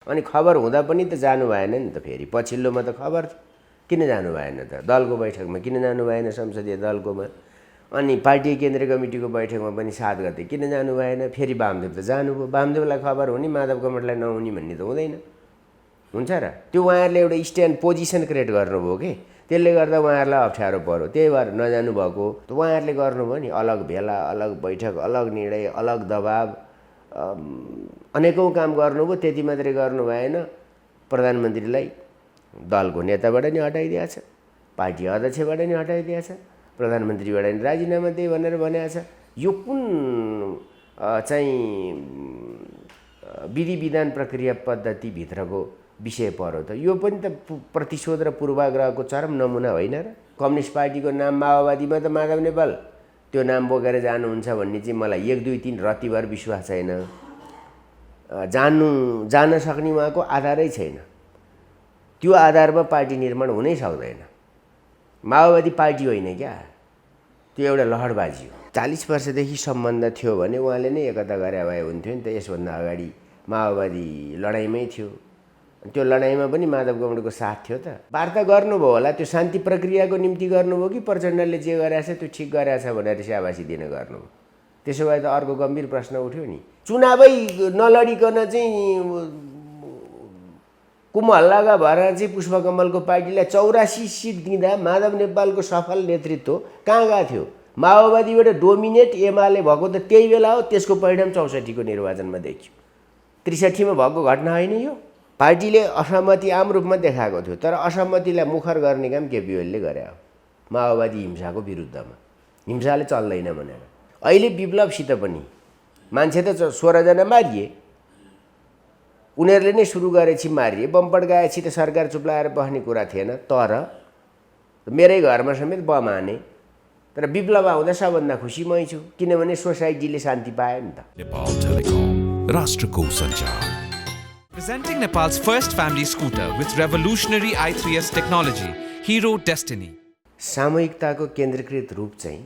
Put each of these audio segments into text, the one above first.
अनि खबर हुँदा पनि त जानु भएन नि त। फेरि पछिल्लोमा त खबर थियो, किन जानु भएन त? दलको बैठकमा किन जानु भएन? संसदीय दलकोमा अनि पार्टी केन्द्रीय कमिटीको बैठकमा पनि 7 गते किन जानु भएन? फेरि वामदेव त जानुभयो। वामदेवलाई खबर हुने, माधव कमतलाई नहुने भन्ने त हुँदैन, हुन्छ र? त्यो उहाँहरूले एउटा स्ट्यान्ड पोजिसन क्रिएट गर्नुभयो कि, त्यसले गर्दा उहाँहरूलाई अप्ठ्यारो पर्यो, त्यही भएर नजानु भएको। त उहाँहरूले गर्नुभयो नि, अलग भेला, अलग बैठक, अलग निर्णय, अलग दबाब, अनेकौँ काम गर्नुभयो। त्यति मात्रै गर्नु भएन, प्रधानमन्त्रीलाई दलको नेताबाट नि हटाइदिएछ, पार्टी अध्यक्षबाट नि हटाइदिएछ, प्रधानमन्त्रीबाट नि राजीनामा दिए भनेर भनेको छ। यो कुन चाहिँ विधि विधान प्रक्रिया पद्धतिभित्रको विषय पर्यो त? यो पनि त प्रतिशोध र पूर्वाग्रहको चरम नमुना होइन र? कम्युनिस्ट पार्टीको नाम माओवादीमा त माधव नेपाल त्यो नाम बोकेर जानुहुन्छ भन्ने चाहिँ मलाई 1, 2, 3 रतिभर विश्वास छैन। जान सक्ने उहाँको आधारै छैन। त्यो आधारमा पार्टी निर्माण हुनै सक्दैन। माओवादी पार्टी होइन क्या, त्यो एउटा लहरबाजी हो। 40 वर्षदेखि सम्बन्ध थियो भने उहाँले नै एकता गरे भए हुन्थ्यो नि त। यसभन्दा अगाडि माओवादी लडाइँमै थियो, त्यो लडाइँमा पनि माधव गौडको साथ थियो त। वार्ता गर्नुभयो होला, त्यो शान्ति प्रक्रियाको निम्ति गर्नुभयो कि प्रचण्डले जे गरेछ त्यो ठिक गरेछ भनेर स्याबासी दिन गर्नुभयो? त्यसो भए त अर्को गम्भीर प्रश्न उठ्यो नि। चुनावै नलडिकन चाहिँ कुमहल्लाका भएर चाहिँ पुष्पकमलको पार्टीलाई 84 सिट दिँदा माधव नेपालको सफल नेतृत्व कहाँ गएको थियो? माओवादीबाट डोमिनेट एमाले भएको त त्यही बेला हो। त्यसको परिणाम 64 को निर्वाचनमा देखियो। 63 मा भएको घटना होइन यो। पार्टीले असहमति आम रूपमा देखाएको थियो, तर असहमतिलाई मुखर गर्ने काम केपी ओलीले गरे हो माओवादी हिंसाको विरुद्धमा। हिंसाले चल्दैन भनेर। अहिले विप्लवसित पनि मान्छे त 16 जना मारिए, उनीहरूले नै सुरु गरेपछि मारिए, बम पड्काएपछि त सरकार चुप्लाएर बस्ने कुरा थिएन। तर मेरै घरमा समेत बम हाने, तर विप्लव आउँदा सबभन्दा खुसी मै छु, किनभने सोसाइटीले शान्ति पायो नि त। नेपाल टेलिकम, राष्ट्रको सञ्चार। Presenting Nepal's first family scooter with revolutionary i3S technology, Hero Destiny. सामूहिकताको केन्द्रीकृत रूप चाहिँ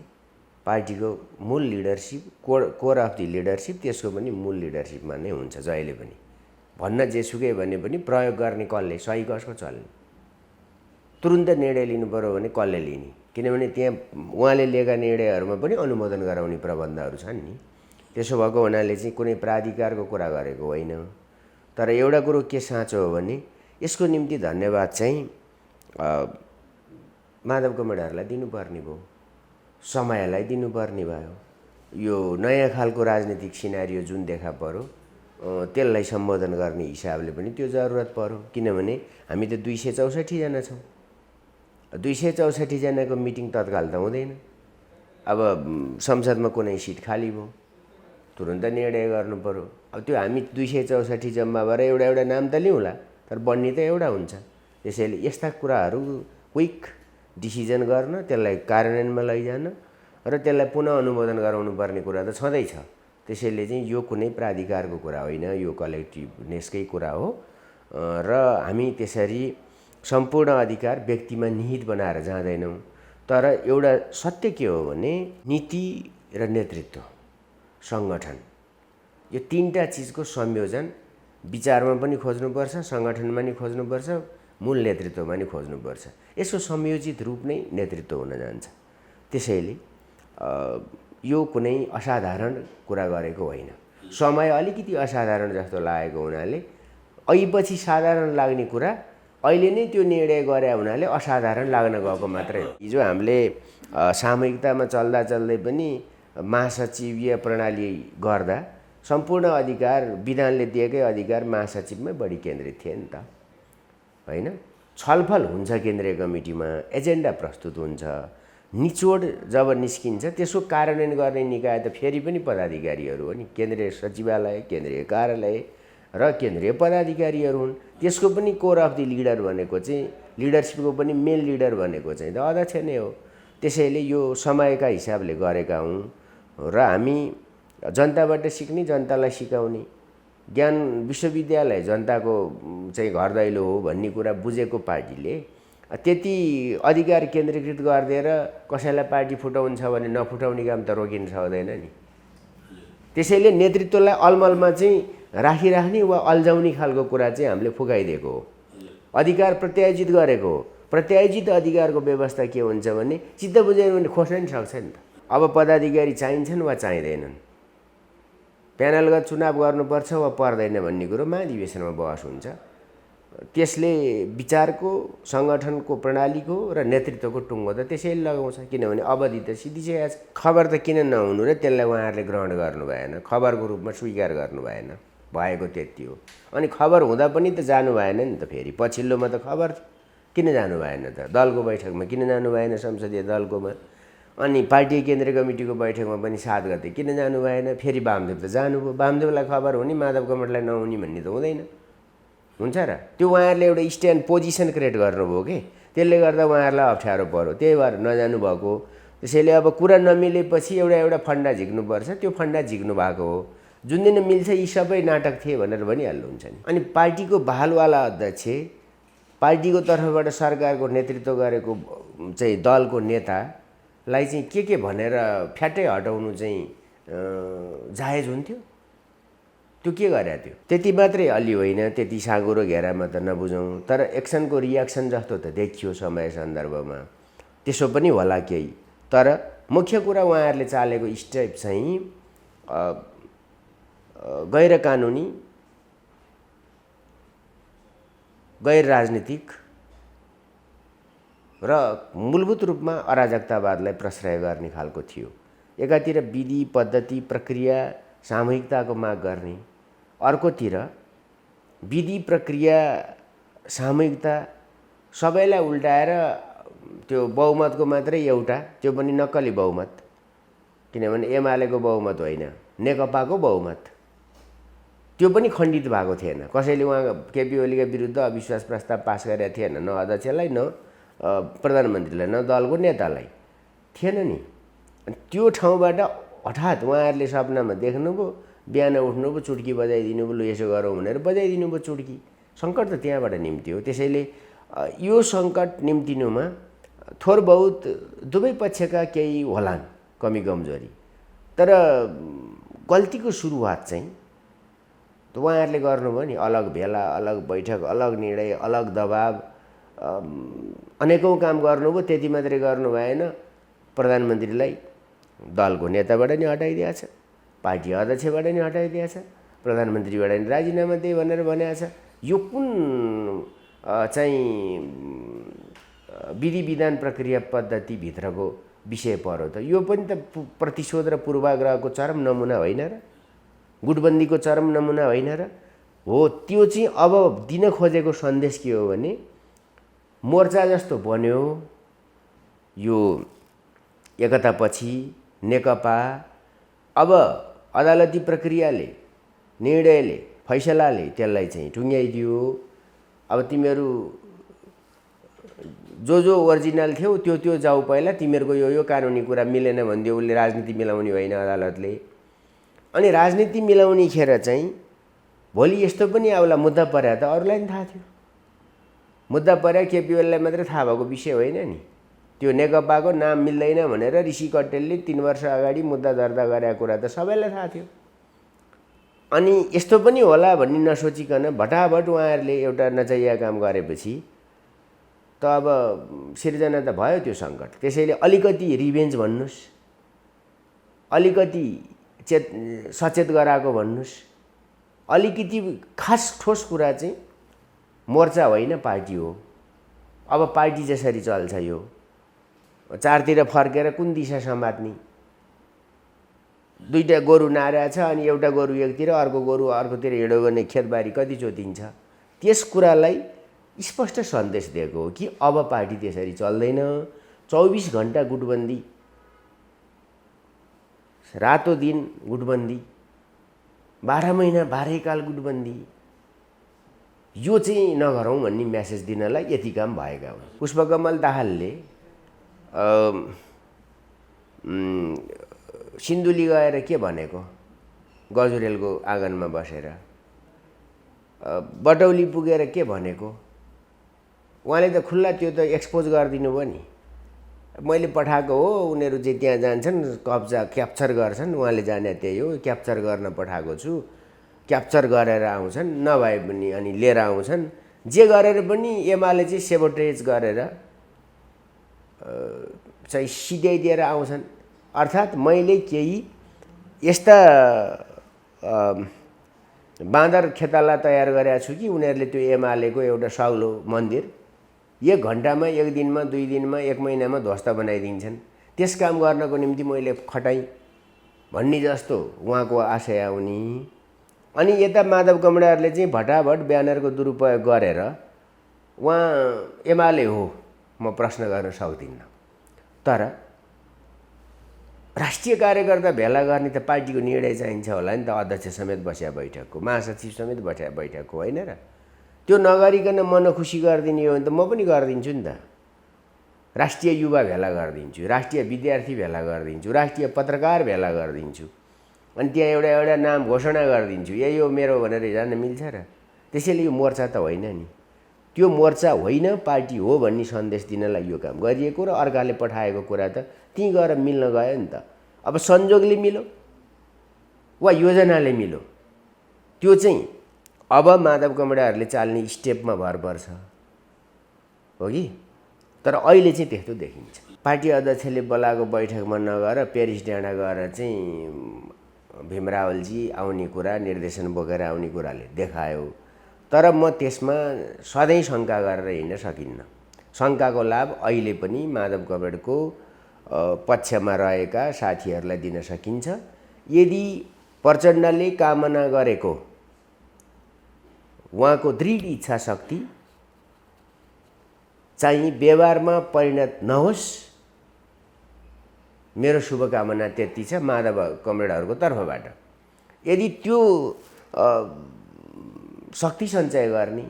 पार्टीको मूल leadership, core of the leadership, त्यसको पनि मूल लिडरसिपमा नै हुन्छ। जहिले पनि भन्न जेसुकै भने पनि प्रयोग गर्ने कसले, सही कसको चल्ने, तुरुन्त निर्णय लिनु पर्यो भने कसले लिने? किनभने त्यहाँ उहाँले लिएका निर्णयहरूमा पनि अनुमोदन गराउने प्रबन्धहरू छन् नि। त्यसो भएको हुनाले चाहिँ कुनै प्राधिकारको कुरा गरेको होइन। तर एउटा कुरो के साँचो हो भने यसको निम्ति धन्यवाद चाहिँ माधव कमरेडहरूलाई दिनुपर्ने भयो, समयलाई दिनुपर्ने भयो। यो नयाँ खालको राजनीतिक सिनारियो जुन देखा पर्यो त्यसलाई सम्बोधन गर्ने हिसाबले पनि त्यो जरुरत पर्यो। किनभने हामी त 264 जना छौँ। 264 जनाको मिटिङ तत्काल त हुँदैन। अब संसदमा कुनै सिट खाली भयो, तुरुन्त निर्णय गर्नु पर्यो। अब त्यो हामी 264 जम्मा भएर एउटा एउटा नाम त लिउँला, तर बन्ने त एउटा हुन्छ। त्यसैले यस्ता कुराहरू क्विक डिसिजन गर्न, त्यसलाई कार्यान्वयनमा लैजान र त्यसलाई पुनः अनुमोदन गराउनु पर्ने कुरा त छँदैछ। त्यसैले चाहिँ यो कुनै प्राधिकारको कुरा होइन, यो कलेक्टिभनेसकै कुरा हो। र हामी त्यसरी सम्पूर्ण अधिकार व्यक्तिमा निहित बनाएर जाँदैनौँ। तर एउटा सत्य के हो भने नीति र नेतृत्व, सङ्गठन, यो तीनटा चिजको संयोजन विचारमा पनि खोज्नुपर्छ, सङ्गठनमा पनि खोज्नुपर्छ, मूल नेतृत्वमा पनि खोज्नुपर्छ। यसको संयोजित रूप नै नेतृत्व हुन जान्छ। त्यसैले यो कुनै असाधारण कुरा गरेको होइन। समय अलिकति असाधारण जस्तो लागेको हुनाले ऐपछि साधारण लाग्ने कुरा अहिले नै त्यो निर्णय गरे हुनाले असाधारण लाग्न गएको मात्रै हो। हिजो हामीले सामूहिकतामा चल्दा चल्दै पनि महासचिवीय प्रणाली गर्दा सम्पूर्ण अधिकार, विधानले दिएकै अधिकार महासचिवमै बढी केन्द्रित थिए नि त, होइन? छलफल हुन्छ केन्द्रीय कमिटीमा, एजेन्डा प्रस्तुत हुन्छ, निचोड जब निस्किन्छ त्यसको कार्यान्वयन गर्ने निकाय त फेरि पनि पदाधिकारीहरू हो नि। केन्द्रीय सचिवालय, केन्द्रीय कार्यालय र केन्द्रीय पदाधिकारीहरू हुन्। त्यसको पनि कोर अफ द लिडर भनेको चाहिँ, लिडरसिपको पनि मेन लिडर भनेको चाहिँ त अध्यक्ष नै हो। त्यसैले यो समयका हिसाबले गरेका हौँ र हामी जनताबाट सिक्ने, जनतालाई सिकाउने, ज्ञान विश्वविद्यालय जनताको चाहिँ घर दैलो हो भन्ने कुरा बुझेको पार्टीले त्यति अधिकार केन्द्रीकृत गरिदिएर कसैलाई पार्टी फुटाउँछ भने नफुटाउने काम त रोकिन सक्दैन नि। त्यसैले नेतृत्वलाई अलमलमा चाहिँ राखिराख्ने वा अल्झाउने खालको कुरा चाहिँ हामीले फुकाइदिएको हो। अधिकार प्रत्यायोजित गरेको हो। प्रत्यायोजित अधिकारको व्यवस्था के हुन्छ भने चित्त बुझेन भने खोज्न नि सक्छ नि त। अब पदाधिकारी चाहिन्छन् वा चाहिँदैनन्, प्यानलगत चुनाव गर्नुपर्छ वा पर्दैन भन्ने कुरो महाधिवेशनमा बहस हुन्छ। त्यसले विचारको, सङ्गठनको प्रणालीको र नेतृत्वको टुङ्गो त त्यसैले लगाउँछ, किनभने अवधि त सिधिसकेको छ। खबर त किन नहुनु र त्यसलाई उहाँहरूले ग्रहण गर्नु भएन, खबरको रूपमा स्वीकार गर्नु भएन, भएको त्यति हो। अनि खबर हुँदा पनि त जानु भएन नि त। फेरि पछिल्लोमा त खबर किन जानु भएन त, दलको बैठकमा किन जानु भएन, संसदीय दलकोमा, अनि पार्टी केन्द्रीय कमिटीको बैठकमा पनि 7 गते किन जानु भएन। फेरि वामदेव त जानुभयो, वामदेवलाई खबर हुने, माधव कमतलाई नहुने भन्ने त हुँदैन, हुन्छ र। त्यो उहाँहरूले एउटा स्ट्यान्ड पोजिसन क्रिएट गर्नुभयो कि, त्यसले गर्दा उहाँहरूलाई अप्ठ्यारो पर्यो, त्यही भएर नजानु भएको। त्यसैले अब कुरा नमिलेपछि एउटा फन्डा झिक्नुपर्छ, त्यो फन्डा झिक्नु भएको हो। जुन दिन मिल्छ यी सबै नाटक थिए भनेर भनिहाल्नुहुन्छ नि। अनि पार्टीको बहालवाला अध्यक्ष, पार्टीको तर्फबाट सरकारको नेतृत्व गरेको चाहिँ दलको नेतालाई चाहिँ के भनेर फ्याटै हटाउनु चाहिँ जायज हुन्थ्यो? त्यो के गरे थियो? त्यति मात्रै अलि होइन, त्यति साँगुरो घेरामा त नबुझौँ, तर एक्सनको रियाक्सन जस्तो त देखियो समय सन्दर्भमा। त्यसो पनि होला केही, तर मुख्य कुरा उहाँहरूले चालेको स्टेप चाहिँ गैर कानुनी, गैर राजनीतिक र मूलभूत रूपमा अराजकतावादलाई प्रश्रय गर्ने खालको थियो। एकातिर विधि, पद्धति, प्रक्रिया, सामूहिकताको माग गर्ने, अर्कोतिर विधि, प्रक्रिया, सामूहिकता सबैलाई उल्टाएर त्यो बहुमतको मात्रै एउटा, त्यो पनि नक्कली बहुमत, किनभने एमालेको बहुमत होइन, नेकपाको बहुमत, त्यो पनि खण्डित भएको थिएन। कसैले उहाँ केपी ओलीका विरुद्ध अविश्वास प्रस्ताव पास गरेका थिएन, न अध्यक्षलाई, न प्रधानमन्त्रीलाई, न दलको नेतालाई, थिएन नि। त्यो ठाउँबाट हठात उहाँहरूले सपनामा देख्नुभयो, बिहान उठ्नुभयो, चुड्की बजाइदिनु भयो, लु यसो गरौँ भनेर बजाइदिनु भयो चुड्की। सङ्कट त त्यहाँबाट निम्त्यो। त्यसैले यो सङ्कट निम्तिनुमा थोर बहुत दुवै पक्षका केही होलान् कमी कमजोरी, तर गल्तीको सुरुवात चाहिँ उहाँहरूले गर्नुभयो नि। अलग भेला, अलग बैठक, अलग निर्णय, अलग दबाब, अनेकौँ काम गर्नुभयो। त्यति मात्रै गर्नु भएन, प्रधानमन्त्रीलाई दलको नेताबाट नि हटाइदिएछ, पार्टी अध्यक्षबाट नि हटाइदिएछ, प्रधानमन्त्रीबाट नि राजीनामा दिए भनेर भनेको छ। यो कुन चाहिँ विधि विधान प्रक्रिया पद्धतिभित्रको विषय पर्यो त? यो पनि त प्रतिशोध र पूर्वाग्रहको चरम नमुना होइन र? गुटबन्दीको चरम नमुना होइन र? हो। त्यो चाहिँ अब दिन खोजेको सन्देश के हो भने मोर्चा जस्तो बन्यो यो एकतापछि नेकपा, अब अदालती प्रक्रियाले, निर्णयले, फैसलाले त्यसलाई चाहिँ टुङ्ग्याइदियो। अब तिमीहरू जो ओरिजिनल थियौ त्यो जाऊ, पहिला तिमीहरूको यो कानुनी कुरा मिलेन भनिदियो। उसले राजनीति मिलाउने होइन अदालतले। अनि राजनीति मिलाउने खेर चाहिँ भोलि यस्तो पनि आउला, मुद्दा पर्या त अरूलाई पनि थाहा थियो। मुद्दा पर्या केपी ओलीलाई मात्रै थाहा भएको विषय होइन नि। त्यो नेकपाको नाम मिल्दैन भनेर ऋषि कटेलले 3 वर्ष अगाडि मुद्दा दर्ता गरेको कुरा त सबैलाई थाहा थियो। अनि यस्तो पनि होला भन्ने नसोचिकन भटाभट उहाँहरूले एउटा नचाहिएको काम गरेपछि त अब सिर्जना त भयो त्यो सङ्कट। त्यसैले अलिकति रिभेन्ज भन्नुहोस्, अलिकति सचेत गराएको भन्नुहोस्। अलिकति खास ठोस कुरा चाहिँ मोर्चा होइन, पार्टी हो। अब पार्टी जसरी चल्छ यो चारतिर फर्केर कुन दिशा समात्ने? दुईटा गोरु नारा छ, अनि एउटा गोरु एकतिर, अर्को गोरु अर्कोतिर हिँड्यो भने खेतबारी कति जोतिन्छ? त्यस कुरालाई स्पष्ट सन्देश दिएको हो कि अब पार्टी त्यसरी चल्दैन। 24 घण्टा गुटबन्दी, रातो दिन गुटबन्दी, 12 महिना 12 काल गुटबन्दी, यो चाहिँ नगरौँ भन्ने मेसेज दिनलाई यति काम भएका हुन्। पुष्पकमल दाहालले सिन्धुली गएर के भनेको? गजुरेलको आँगनमा बसेर बटौली पुगेर के भनेको? उहाँले त खुल्ला त्यो त एक्सपोज गरिदिनु भयो नि। मैले पठाएको हो, उनीहरू चाहिँ त्यहाँ जान्छन्, क्याप्चर गर्छन्, उहाँले जाने त्यही हो, क्याप्चर गर्न पठाएको छु, क्याप्चर गरेर आउँछन्, नभए पनि अनि लिएर आउँछन्। जे गरेर पनि एमाले चाहिँ सेबोटेज गरेर चाहिँ सिध्याइदिएर आउँछन्। अर्थात् मैले केही यस्ता बाँदर खेताला तयार गरेका छु कि उनीहरूले त्यो एमालेको एउटा साउलो मन्दिर 1 घन्टामा, 1 दिनमा, 2 दिनमा, 1 महिनामा ध्वस्त बनाइदिन्छन्। त्यस काम गर्नको निम्ति मैले खटाएँ भन्ने जस्तो उहाँको आशय आउने। अनि यता माधव कमरेडले चाहिँ भटाभट ब्यानरको दुरुपयोग गरेर उहाँ एमाले हो म प्रश्न गर्न सक्दिनँ, तर राष्ट्रिय कार्यकर्ता भेला गर्ने त पार्टीको निर्णय चाहिन्छ होला नि त। अध्यक्ष समेत बस्या बैठकको, महासचिव समेत बस्या बैठकको, होइन र? त्यो नगरिकन मनखुसी गरिदिने हो भने त म पनि गरिदिन्छु नि त। राष्ट्रिय युवा भेला गरिदिन्छु, राष्ट्रिय विद्यार्थी भेला गरिदिन्छु, राष्ट्रिय पत्रकार भेला गरिदिन्छु, अनि त्यहाँ एउटा नाम घोषणा गरिदिन्छु, यही हो मेरो भनेर जान मिल्छ र? त्यसैले यो मोर्चा त होइन नि, त्यो मोर्चा होइन पार्टी हो भन्ने सन्देश दिनलाई यो काम गरिएको र अर्काले पठाएको कुरा त त्यहीँ गएर मिल्न गयो नि त। अब संजोगले मिल्यो वा योजनाले मिल्यो, त्यो चाहिँ अब माधव कमरेडहरूले चाल्ने स्टेपमा भर पर्छ, हो कि? तर अहिले चाहिँ त्यस्तो देखिन्छ। पार्टी अध्यक्षले बोलाएको बैठकमा नगएर पेरिस डाँडा गएर चाहिँ भीम रावलजी आउने कुरा, निर्देशन बोकेर आउने कुराले देखायो। तर म त्यसमा सधैँ शङ्का गरेर हिँड्न सकिन्न। शङ्काको लाभ अहिले पनि माधव कमरेडको पक्षमा रहेका साथीहरूलाई दिन सकिन्छ। यदि प्रचण्डले कामना गरेको उहाँको दृढ इच्छा शक्ति चाहिँ व्यवहारमा परिणत नहोस्, मेरो शुभकामना त्यति छ माधव कमरेडहरूको तर्फबाट। यदि त्यो शक्ति सञ्चय गर्ने,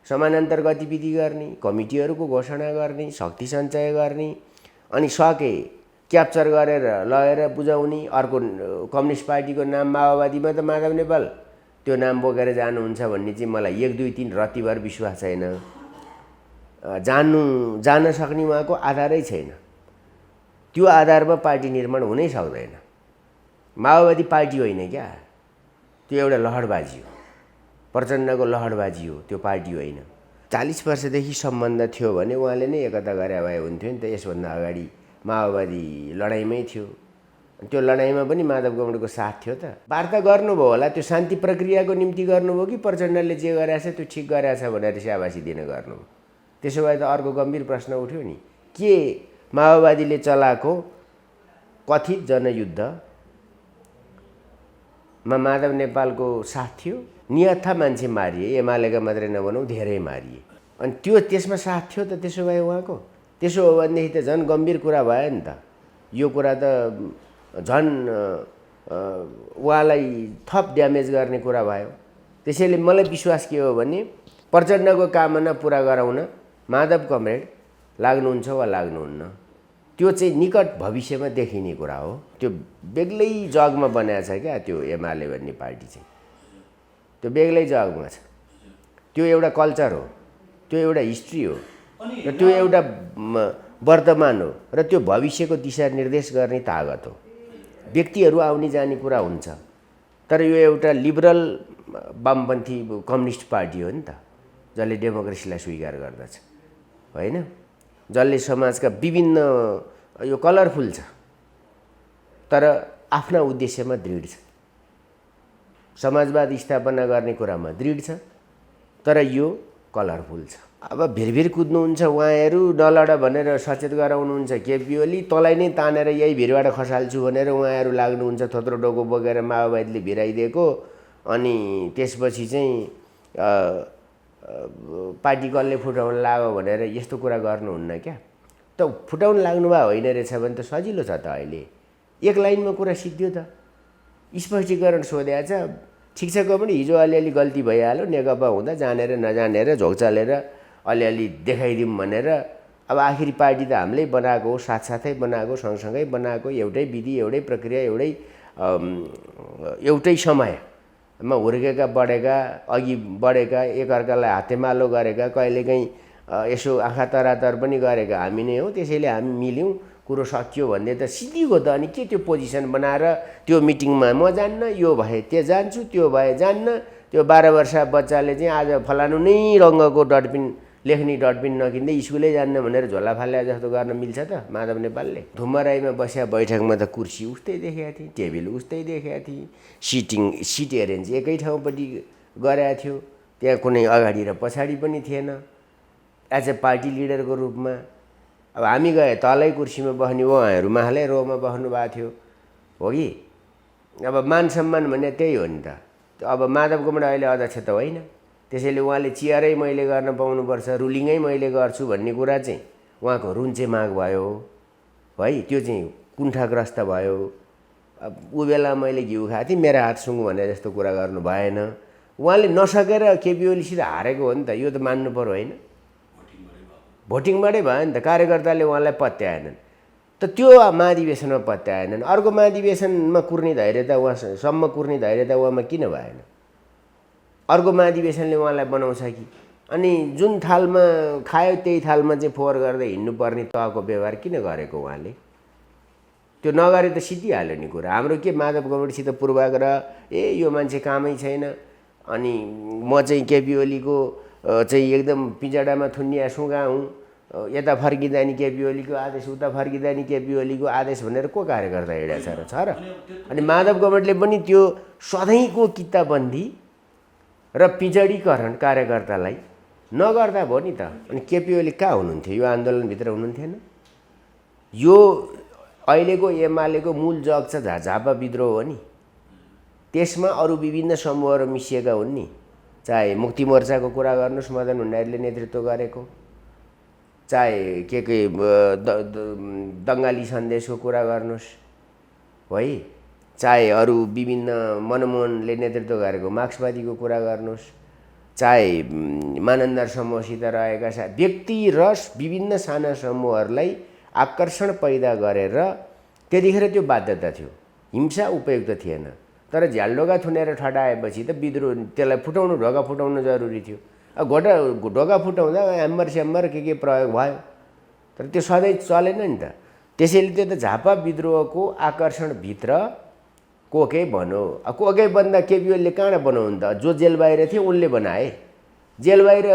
समानान्तर गतिविधि गर्ने, कमिटीहरूको घोषणा गर्ने, शक्ति सञ्चय गर्ने, अनि सके क्याप्चर गरेर लगेर बुझाउने, अर्को कम्युनिस्ट पार्टीको नाम माओवादीमा त माधव नेपाल त्यो नाम बोकेर जानुहुन्छ भन्ने चाहिँ मलाई 1, 2, 3 रत्तिभर विश्वास छैन। जान सक्ने उहाँको आधारै छैन। त्यो आधारमा पार्टी निर्माण हुनै सक्दैन। माओवादी पार्टी होइन क्या, त्यो एउटा लहरबाजी हो, प्रचण्डको लहरबाजी हो, त्यो पार्टी होइन। 40 वर्षदेखि सम्बन्ध थियो भने उहाँले नै एकता गरे भए हुन्थ्यो नि त। यसभन्दा अगाडि माओवादी लडाइँमै थियो, त्यो लडाइँमा पनि माधव कमरेडको साथ थियो त। वार्ता गर्नुभयो होला, त्यो शान्ति प्रक्रियाको निम्ति गर्नुभयो कि प्रचण्डले जे गरेछ त्यो ठिक गरेछ भनेर स्याबासी दिन गर्नुभयो? त्यसो भए त अर्को गम्भीर प्रश्न उठ्यो नि, के माओवादीले चलाएको कथित जनयुद्धमा माधव नेपालको साथ थियो? नियत्था मान्छे मारिए, एमालेका मात्रै नभनौँ धेरै मारिए, अनि त्यो त्यसमा साथ थियो त? त्यसो भए उहाँको त्यसो हो भनेदेखि त झन् गम्भीर कुरा भयो नि त। यो कुरा त झन् उहाँलाई थप ड्यामेज गर्ने कुरा भयो। त्यसैले मलाई विश्वास के हो भने प्रचण्डको कामना पुरा गराउन माधव कमरेड लाग्नुहुन्छ वा लाग्नुहुन्न, त्यो चाहिँ निकट भविष्यमा देखिने कुरा हो। त्यो बेग्लै जगमा बनाएको छ क्या त्यो एमाले भन्ने पार्टी चाहिँ, त्यो बेग्लै जगमा छ। त्यो एउटा कल्चर हो, त्यो एउटा हिस्ट्री हो, र त्यो एउटा वर्तमान हो, र त्यो भविष्यको दिशा निर्देश गर्ने तागत हो। व्यक्तिहरू आउने जाने कुरा हुन्छ, तर यो एउटा लिबरल वामपन्थी कम्युनिस्ट पार्टी हो नि त, जसले डेमोक्रेसीलाई स्वीकार गर्दछ, होइन? जसले समाजका विभिन्न, यो कलरफुल छ तर आफ्ना उद्देश्यमा दृढ छ। समाजवाद स्थापना गर्ने कुरामा दृढ छ, तर यो कलरफुल छ। अब भिरभिर कुद्नुहुन्छ उहाँहरू, नलड भनेर सचेत गराउनुहुन्छ केपी ओली, तँलाई नै तानेर यही भिरबाट खसाल्छु भनेर उहाँहरू लाग्नुहुन्छ थोत्रो डोको बोकेर माओवादीले भिराइदिएको। अनि त्यसपछि चाहिँ पार्टी कसले फुटाउन लाग्यो भनेर यस्तो कुरा गर्नुहुन्न क्या। त फुटाउन लाग्नुभयो होइन रहेछ भने त सजिलो छ त। अहिले एक लाइनमा कुरा सिद्धियो त, स्पष्टीकरण सोधेको छ। ठिक छ, पनि हिजो अलिअलि गल्ती भइहाल्यो, नेकपा हुँदा जानेर नजानेर झोकचालेर अलिअलि देखाइदिउँ भनेर। अब आखिरी पार्टी त हामीले बनाएको हो, साथसाथै बनाएको, सँगसँगै बनाएको, एउटै विधि, एउटै प्रक्रिया, एउटै समयमा हुर्केका, बढेका, अघि बढेका, एकअर्कालाई हातेमालो गरेका, कहिलेकाहीँ यसो आँखा तरातर पनि गरेका हामी नै हो। त्यसैले हामी मिल्यौँ, कुरो सकियो भन्ने त सिधिको त अनि के त्यो पोजिसन बनाएर त्यो मिटिङमा म जान्न यो भए त्यो जान्छु त्यो भए जान्न त्यो 12 वर्ष बच्चाले चाहिँ आज फलानु नै रङ्गको डटबिन लेख्ने डटबिन नकिन्दै स्कुलै जान्न भनेर झोला फाल्या जस्तो गर्न मिल्छ त माधव नेपालले धुम्मराईमा बस्या बैठकमा त कुर्सी उस्तै देखेको थिएँ टेबल उस्तै देखेको थिएँ सिट एरेन्ज एकै ठाउँपट्टि गरेको थियो त्यहाँ कुनै अगाडि र पछाडि पनि थिएन एज ए पार्टी लिडरको रूपमा अब हामी गए तलै कुर्सीमा बस्ने उहाँहरू माहालै रोमा बस्नु भएको थियो हो कि अब मान सम्मान भन्ने त्यही हो नि त अब माधव कुमार अहिले अध्यक्ष त होइन त्यसैले उहाँले चियरै मैले गर्न पाउनुपर्छ रुलिङै मैले गर्छु भन्ने कुरा चाहिँ उहाँको रुन्चे माग भयो है त्यो चाहिँ कुण्ठाग्रस्त भयो अब ऊ बेला मैले घिउ खाएको थिएँ मेरो हात सुँगु भने जस्तो कुरा गर्नु भएन उहाँले नसकेर केपी ओलीसित हारेको हो नि त यो त मान्नु पर्यो होइन भोटिङबाटै भयो नि त कार्यकर्ताले उहाँलाई पत्याएनन् त त्यो महाधिवेशनमा पत्याएनन् अर्को महाधिवेशनमा कुर्ने धैर्यता उहाँसम्म कुर्ने धैर्यता उहाँमा किन भएन अर्को महाधिवेशनले उहाँलाई बनाउँछ कि अनि जुन थालमा खायो त्यही थालमा चाहिँ फोहोर गर्दै हिँड्नुपर्ने तहको व्यवहार किन गरेको उहाँले त्यो नगरे त सिद्धिहाल्यो नि कुरा हाम्रो के माधव गौडसित पूर्वाग्रह यो मान्छे कामै छैन अनि म चाहिँ केपी ओलीको चाहिँ एकदम पिँजडामा थुनिया सुगा हुँ यता फर्किँदा नि केपी ओलीको आदेश उता फर्किँदा नि केपी ओलीको आदेश भनेर को कार्यकर्ता हिँडेको छ र अनि माधव गौडले पनि त्यो सधैँको किताबन्दी र पिँजडीकरण कार्यकर्तालाई नगर्दा भयो नि त अनि केपी ओली कहाँ हुनुहुन्थ्यो यो आन्दोलनभित्र हुनुहुन्थेन यो अहिलेको एमालेको मूल जग छ झापा विद्रोह हो नि त्यसमा अरू विभिन्न समूहहरू मिसिएका हुन् नि चाहे मुक्ति मोर्चाको कुरा गर्नुहोस् मदन भण्डारीले नेतृत्व गरेको चाहे के दङ्गाली सन्देशको कुरा गर्नुहोस् है चाहे अरू विभिन्न मनमोहनले नेतृत्व गरेको मार्क्सवादीको कुरा गर्नुहोस् चाहे मानन्दर समूहसित रहेका व्यक्ति र विभिन्न साना समूहहरूलाई आकर्षण पैदा गरेर त्यतिखेर त्यो बाध्यता थियो हिंसा उपयुक्त थिएन तर झ्यालढोका थुनेर ठटाएपछि त विद्रोह त्यसलाई फुटाउनु ढोका फुटाउनु जरुरी थियो अब ढोका फुटाउँदा ह्याम्मर स्याम्मर के प्रयोग भयो तर त्यो सधैँ चलेन नि त त्यसैले त्यो त झापा विद्रोहको आकर्षणभित्र कोकै भनौँ अब कोकै भन्दा केपी ओलीले कहाँ बनाउनु त जो जेल बाहिर थियो उनले बनाए जेल बाहिर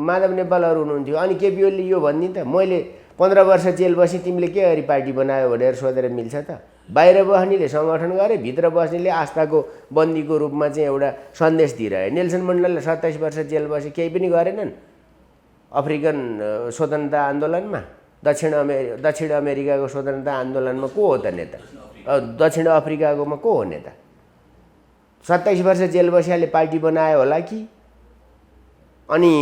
माधव नेपालहरू हुनुहुन्थ्यो अनि केपी ओलीले यो भनिदिनु त मैले 15 वर्ष जेल बसेँ तिमीले के गरी पार्टी बनायो भनेर सोधेर मिल्छ त बाहिर बस्नेले सङ्गठन गरे भित्र बस्नेले आस्थाको बन्दीको रूपमा चाहिँ एउटा सन्देश दिइरहे नेल्सन मण्डेलाले 27 वर्ष जेल बसे केही पनि गरेनन् अफ्रिकन स्वतन्त्रता आन्दोलनमा दक्षिण अमेरिकाको स्वतन्त्रता आन्दोलनमा को हो त नेता दक्षिण अफ्रिकाकोमा को हो नेता 27 वर्ष जेल बस्याले पार्टी बनायो होला कि अनि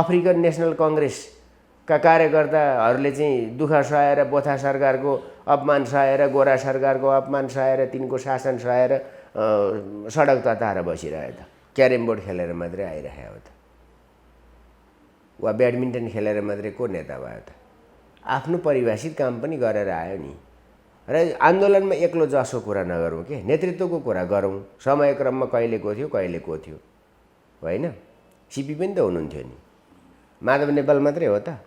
अफ्रिकन नेसनल कङ्ग्रेसका कार्यकर्ताहरूले चाहिँ दुःख सहेर बोथा सरकारको अपमान सहेर गोरा सरकारको अपमान सहेर तिनको शासन सहेर सडक तताएर बसिरह्यो त क्यारम बोर्ड खेलेर मात्रै आइरहेको हो त वा ब्याडमिन्टन खेलेर मात्रै को नेता भयो त आफ्नो परिभाषित काम पनि गरेर आयो नि र आन्दोलनमा एक्लो जसो कुरा नगरौँ के नेतृत्वको कुरा गरौँ समयक्रममा कहिले को थियो होइन सिपी पनि त हुनुहुन्थ्यो नि माधव नेपाल मात्रै हो त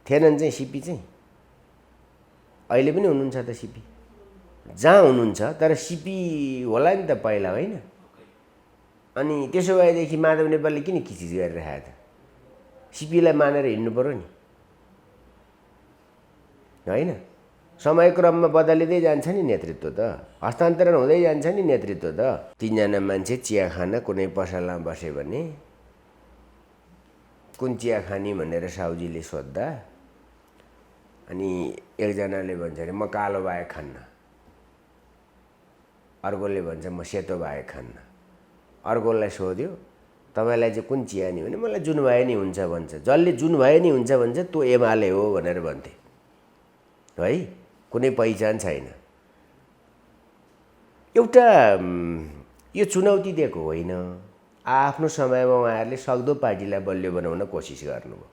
थिएनन् चाहिँ सिपी चाहिँ अहिले पनि हुनुहुन्छ त सिपी जहाँ हुनुहुन्छ तर सिपी होला नि त पहिला होइन अनि त्यसो भएदेखि माधव नेपालले किन किचिज गरिरहेको त सिपीलाई मानेर हिँड्नु पर्यो नि होइन समयक्रममा बदलिँदै जान्छ नि नेतृत्व त हस्तान्तरण हुँदै जान्छ नि नेतृत्व त 3 जना मान्छे चिया खान कुनै पसलमा बस्यो भने कुन चिया खाने भनेर साउजीले सोद्धा अनि एकजनाले भन्छ अरे म कालो बाहेक खान्न अर्कोले भन्छ म सेतो बाहेक खान्न अर्कोलाई सोध्यो तपाईँलाई चाहिँ कुन चिया नि भने मलाई जुन भए नि हुन्छ भन्छ जसले जुन भए नि हुन्छ भन्छ त्यो एमाले हो भनेर भन्थे है कुनै पहिचान छैन एउटा यो चुनौती दिएको होइन आफ्नो समयमा उहाँहरूले सक्दो पार्टीलाई बलियो बनाउन कोसिस गर्नुभयो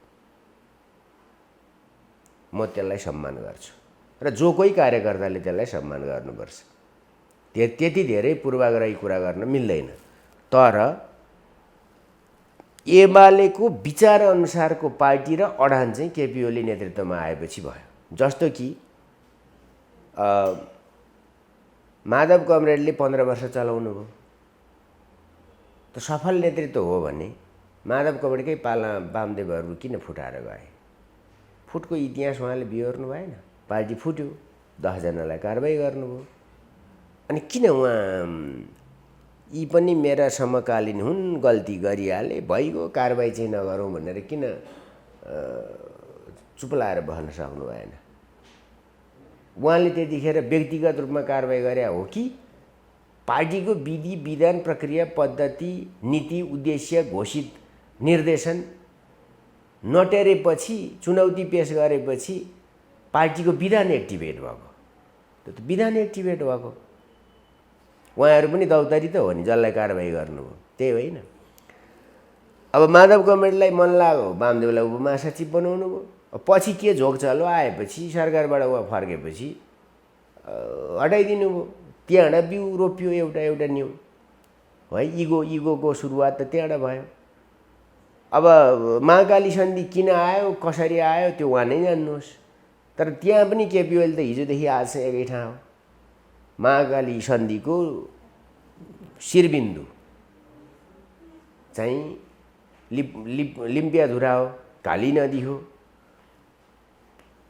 म त्यसलाई सम्मान गर्छु र जो कोही कार्यकर्ताले त्यसलाई सम्मान गर्नुपर्छ त्यति धेरै पूर्वाग्रही कुरा गर्न मिल्दैन तर एमालेको विचार अनुसारको पार्टी र अडान चाहिँ केपी ओली नेतृत्वमा आएपछि भयो। जस्तो कि माधव कमरेडले 15 वर्ष चलाउनु भयो, त सफल नेतृत्व हो भने माधव कमरेडकै पाला वामदेवहरू किन फुटाएर गए? फुटको इतिहास उहाँले बिहोर्नु भएन। पार्टी फुट्यो, 10 जनालाई कारबाही गर्नुभयो। अनि किन उहाँ यी पनि मेरा समकालीन हुन्, गल्ती गरिहाले, भइगयो, कारबाही चाहिँ नगरौँ भनेर किन चुप लाएर बस्न सक्नु भएन? उहाँले त्यतिखेर व्यक्तिगत रूपमा कारबाही गरे हो कि पार्टीको विधि विधान प्रक्रिया पद्धति नीति उद्देश्य घोषित निर्देशन नटेरेपछि चुनौती पेश गरेपछि पार्टीको विधान एक्टिभेट भएको? त्यो त विधान एक्टिभेट भएको। उहाँहरू पनि दौतारी त हो नि, जसलाई कारबाही गर्नुभयो, त्यही होइन। अब माधव कमरेडलाई मन लाग्यो वामदेवलाई उपमहासचिव बनाउनु भयो। पछि के झोक चलो आएपछि सरकारबाट उहाँ फर्केपछि हटाइदिनु भयो। त्यहाँबाट बिउ रोप्यो एउटा एउटा न्यू है। इगोको सुरुवात त त्यहाँबाट भयो। अब महाकाली सन्धि किन आयो, कसरी आयो, त्यो उहाँ नै जान्नुहोस्। तर त्यहाँ पनि केपी ओली त हिजोदेखि आज एकै ठाउँ हो। महाकाली सन्धिको शिरबिन्दु चाहिँ लिम्पियाधुरा हो, काली नदी हो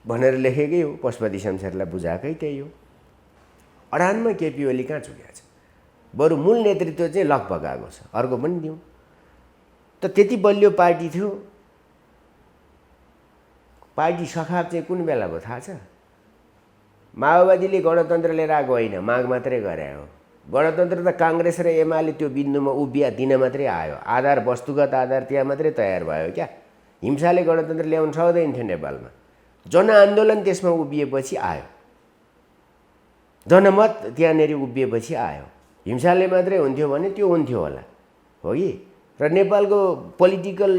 भनेर लेखेकै हो। पशुपति शमशेरलाई बुझाएकै त्यही हो। अडानमा केपी ओली कहाँ चुकेको छ? बरु मूल नेतृत्व चाहिँ लगभग आएको छ। अर्को पनि दिउँ त, त्यति बलियो पार्टी थियो। पार्टी सखाप चाहिँ कुन बेला भयो थाहा छ? माओवादीले गणतन्त्र लिएर आएको होइन, माग मात्रै गरे हो। गणतन्त्र त काङ्ग्रेस र एमाले त्यो बिन्दुमा उभिया दिन मात्रै आयो। आधार, वस्तुगत आधार त्यहाँ मात्रै तयार भयो क्या। हिंसाले गणतन्त्र ल्याउन सक्दैन थियो नेपालमा। जनआन्दोलन त्यसमा उभिएपछि आयो, जनमत त्यहाँनिर उभिएपछि आयो। हिंसाले मात्रै हुन्थ्यो भने त्यो हुन्थ्यो होला, हो कि? र नेपालको पोलिटिकल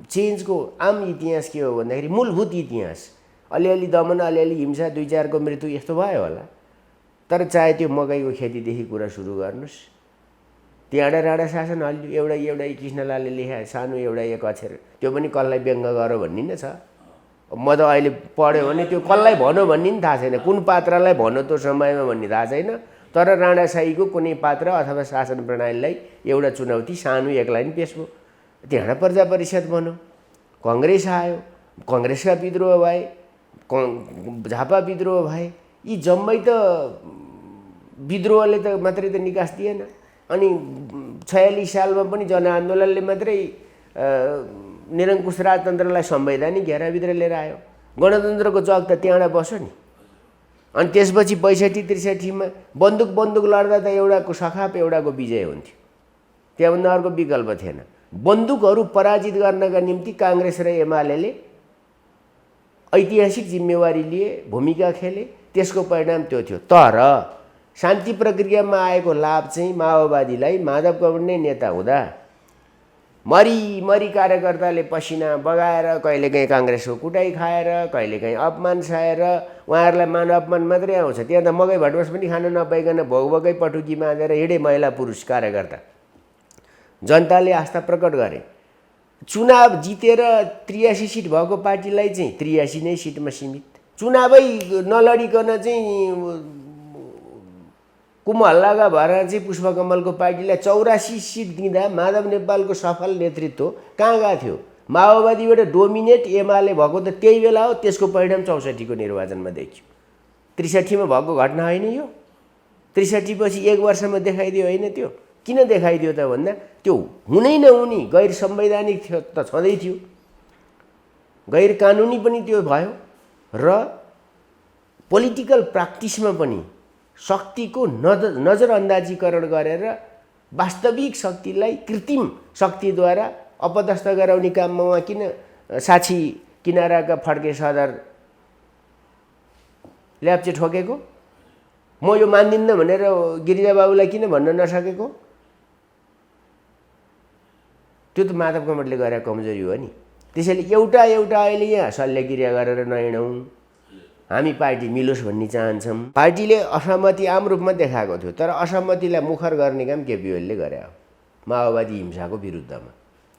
चेन्जको आम इतिहास के हो भन्दाखेरि मूलभूत इतिहास अलिअलि दमन, अलिअलि हिंसा, 2-4को मृत्यु यस्तो भयो होला। तर चाहे त्यो मकैको खेतीदेखि कुरा सुरु गर्नुहोस्, त्यहाँबाट राणा शासन हल्यो। एउटै कृष्णलालले लेखाए सानो एउटा एक अक्षर, त्यो पनि कसलाई व्यङ्ग गर भन्ने नै छ। म त अहिले पढ्यो भने त्यो कसलाई भनौँ भन्ने नि थाहा छैन, कुन पात्रलाई भनौँ त्यो समयमा भन्ने थाहा छैन। तर राणाशाहीको कुनै पात्र अथवा शासन प्रणालीलाई एउटा चुनौती सानो एक लाइन पेश भयो। त्यहाँबाट प्रजा परिषद बन्यो, कङ्ग्रेस आयो, कङ्ग्रेसका विद्रोह भए, झापा विद्रोह भए। यी जम्मै त विद्रोहले त मात्रै त निकास दिएन। अनि 46 सालमा पनि जनआन्दोलनले मात्रै निरङ्कुश राजतन्त्रलाई संवैधानिक घेराभित्र लिएर आयो। गणतन्त्रको जग त त्यहाँबाट बस्यो नि। अनि त्यसपछि 62-63मा बन्दुक लड्दा त एउटाको सखाप एउटाको विजय हुन्थ्यो, त्यहाँभन्दा अर्को विकल्प थिएन। बन्दुकहरू पराजित गर्नका निम्ति काङ्ग्रेस र एमाले ऐतिहासिक जिम्मेवारी लिए, भूमिका खेले। त्यसको परिणाम त्यो थियो। तर शान्ति प्रक्रियामा आएको लाभ चाहिँ माओवादीलाई माधव कमरेड नै नेता हुँदा मरी कार्यकर्ताले पसिना बगाएर, कहिलेकाहीँ काङ्ग्रेसको कुटाइ खाएर, कहिलेकाहीँ अपमान सहेर उहाँहरूलाई मान अपमान मात्रै आउँछ। त्यहाँ त मकै भटमास पनि खान नपाइकन भोगभोगै पटुकी बाँधेर हिँडे महिला पुरुष कार्यकर्ता। जनताले आस्था प्रकट गरे। चुनाव जितेर 83 सिट भएको पार्टीलाई चाहिँ 83 नै सिटमा सीमित। चुनावै नलडिकन चाहिँ कुमहल्लाका भएर चाहिँ पुष्पकमलको पार्टीलाई 84 सिट दिँदा माधव नेपालको सफल नेतृत्व कहाँ गएको थियो? माओवादीबाट डोमिनेट एमाले भएको त त्यही बेला हो। त्यसको परिणाम 64 को निर्वाचनमा देखियो। 63 मा भएको घटना होइन यो। 63 पछि 1 वर्षमा देखाइदियो होइन त्यो? किन देखाइदियो त भन्दा त्यो हुनै नहुने गैर संवैधानिक थियो त, छँदै थियो, गैर कानुनी पनि त्यो भयो। र पोलिटिकल प्र्याक्टिसमा पनि शक्तिको नजरअन्दाजीकरण गरेर वास्तविक शक्तिलाई कृत्रिम शक्तिद्वारा अपदस्थ गराउने काममा उहाँ किन साक्षी किनाराका फड्के सदर ल्याप्चे ठोकेको? म यो मान्दिनँ भनेर गिरिजाबाबुलाई किन भन्न नसकेको? त्यो त माधव कमरेडले गरेको कमजोरी हो नि। त्यसैले एउटा अहिले यहाँ शल्यक्रिया गरेर नहिँडौँ, हामी पार्टी मिलोस् भन्ने चाहन्छौँ। पार्टीले असहमति आम रूपमा देखाएको थियो, तर असहमतिलाई मुखर गर्ने काम केपी ओलीले गरे हो माओवादी हिंसाको विरुद्धमा।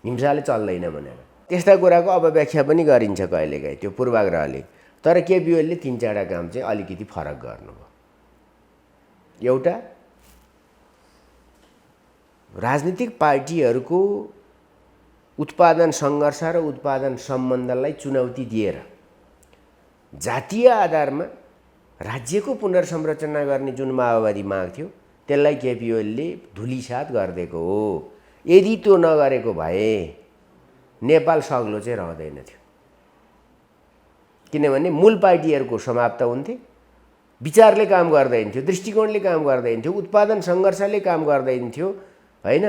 हिंसाले चल्दैन भनेर। त्यस्ता कुराको अपव्याख्या पनि गरिन्छ कहिलेकाहीँ त्यो पूर्वाग्रहले। तर केपी ओलीले 3-4 काम चाहिँ अलिकति फरक गर्नुभयो। एउटा, राजनीतिक पार्टीहरूको उत्पादन सङ्घर्ष र उत्पादन सम्बन्धलाई चुनौती दिएर जातीय आधारमा राज्यको पुनर्संरचना गर्ने जुन माओवादी माग थियो त्यसलाई केपी ओलीले धुलिसात गरिदिएको हो। यदि त्यो नगरेको भए नेपाल सग्लो चाहिँ रहँदैन थियो। किनभने मूल पार्टीहरूको समाप्त हुन्थे, विचारले काम गर्दैन थियो, दृष्टिकोणले काम गर्दैन थियो, उत्पादन सङ्घर्षले काम गर्दैन थियो हैन।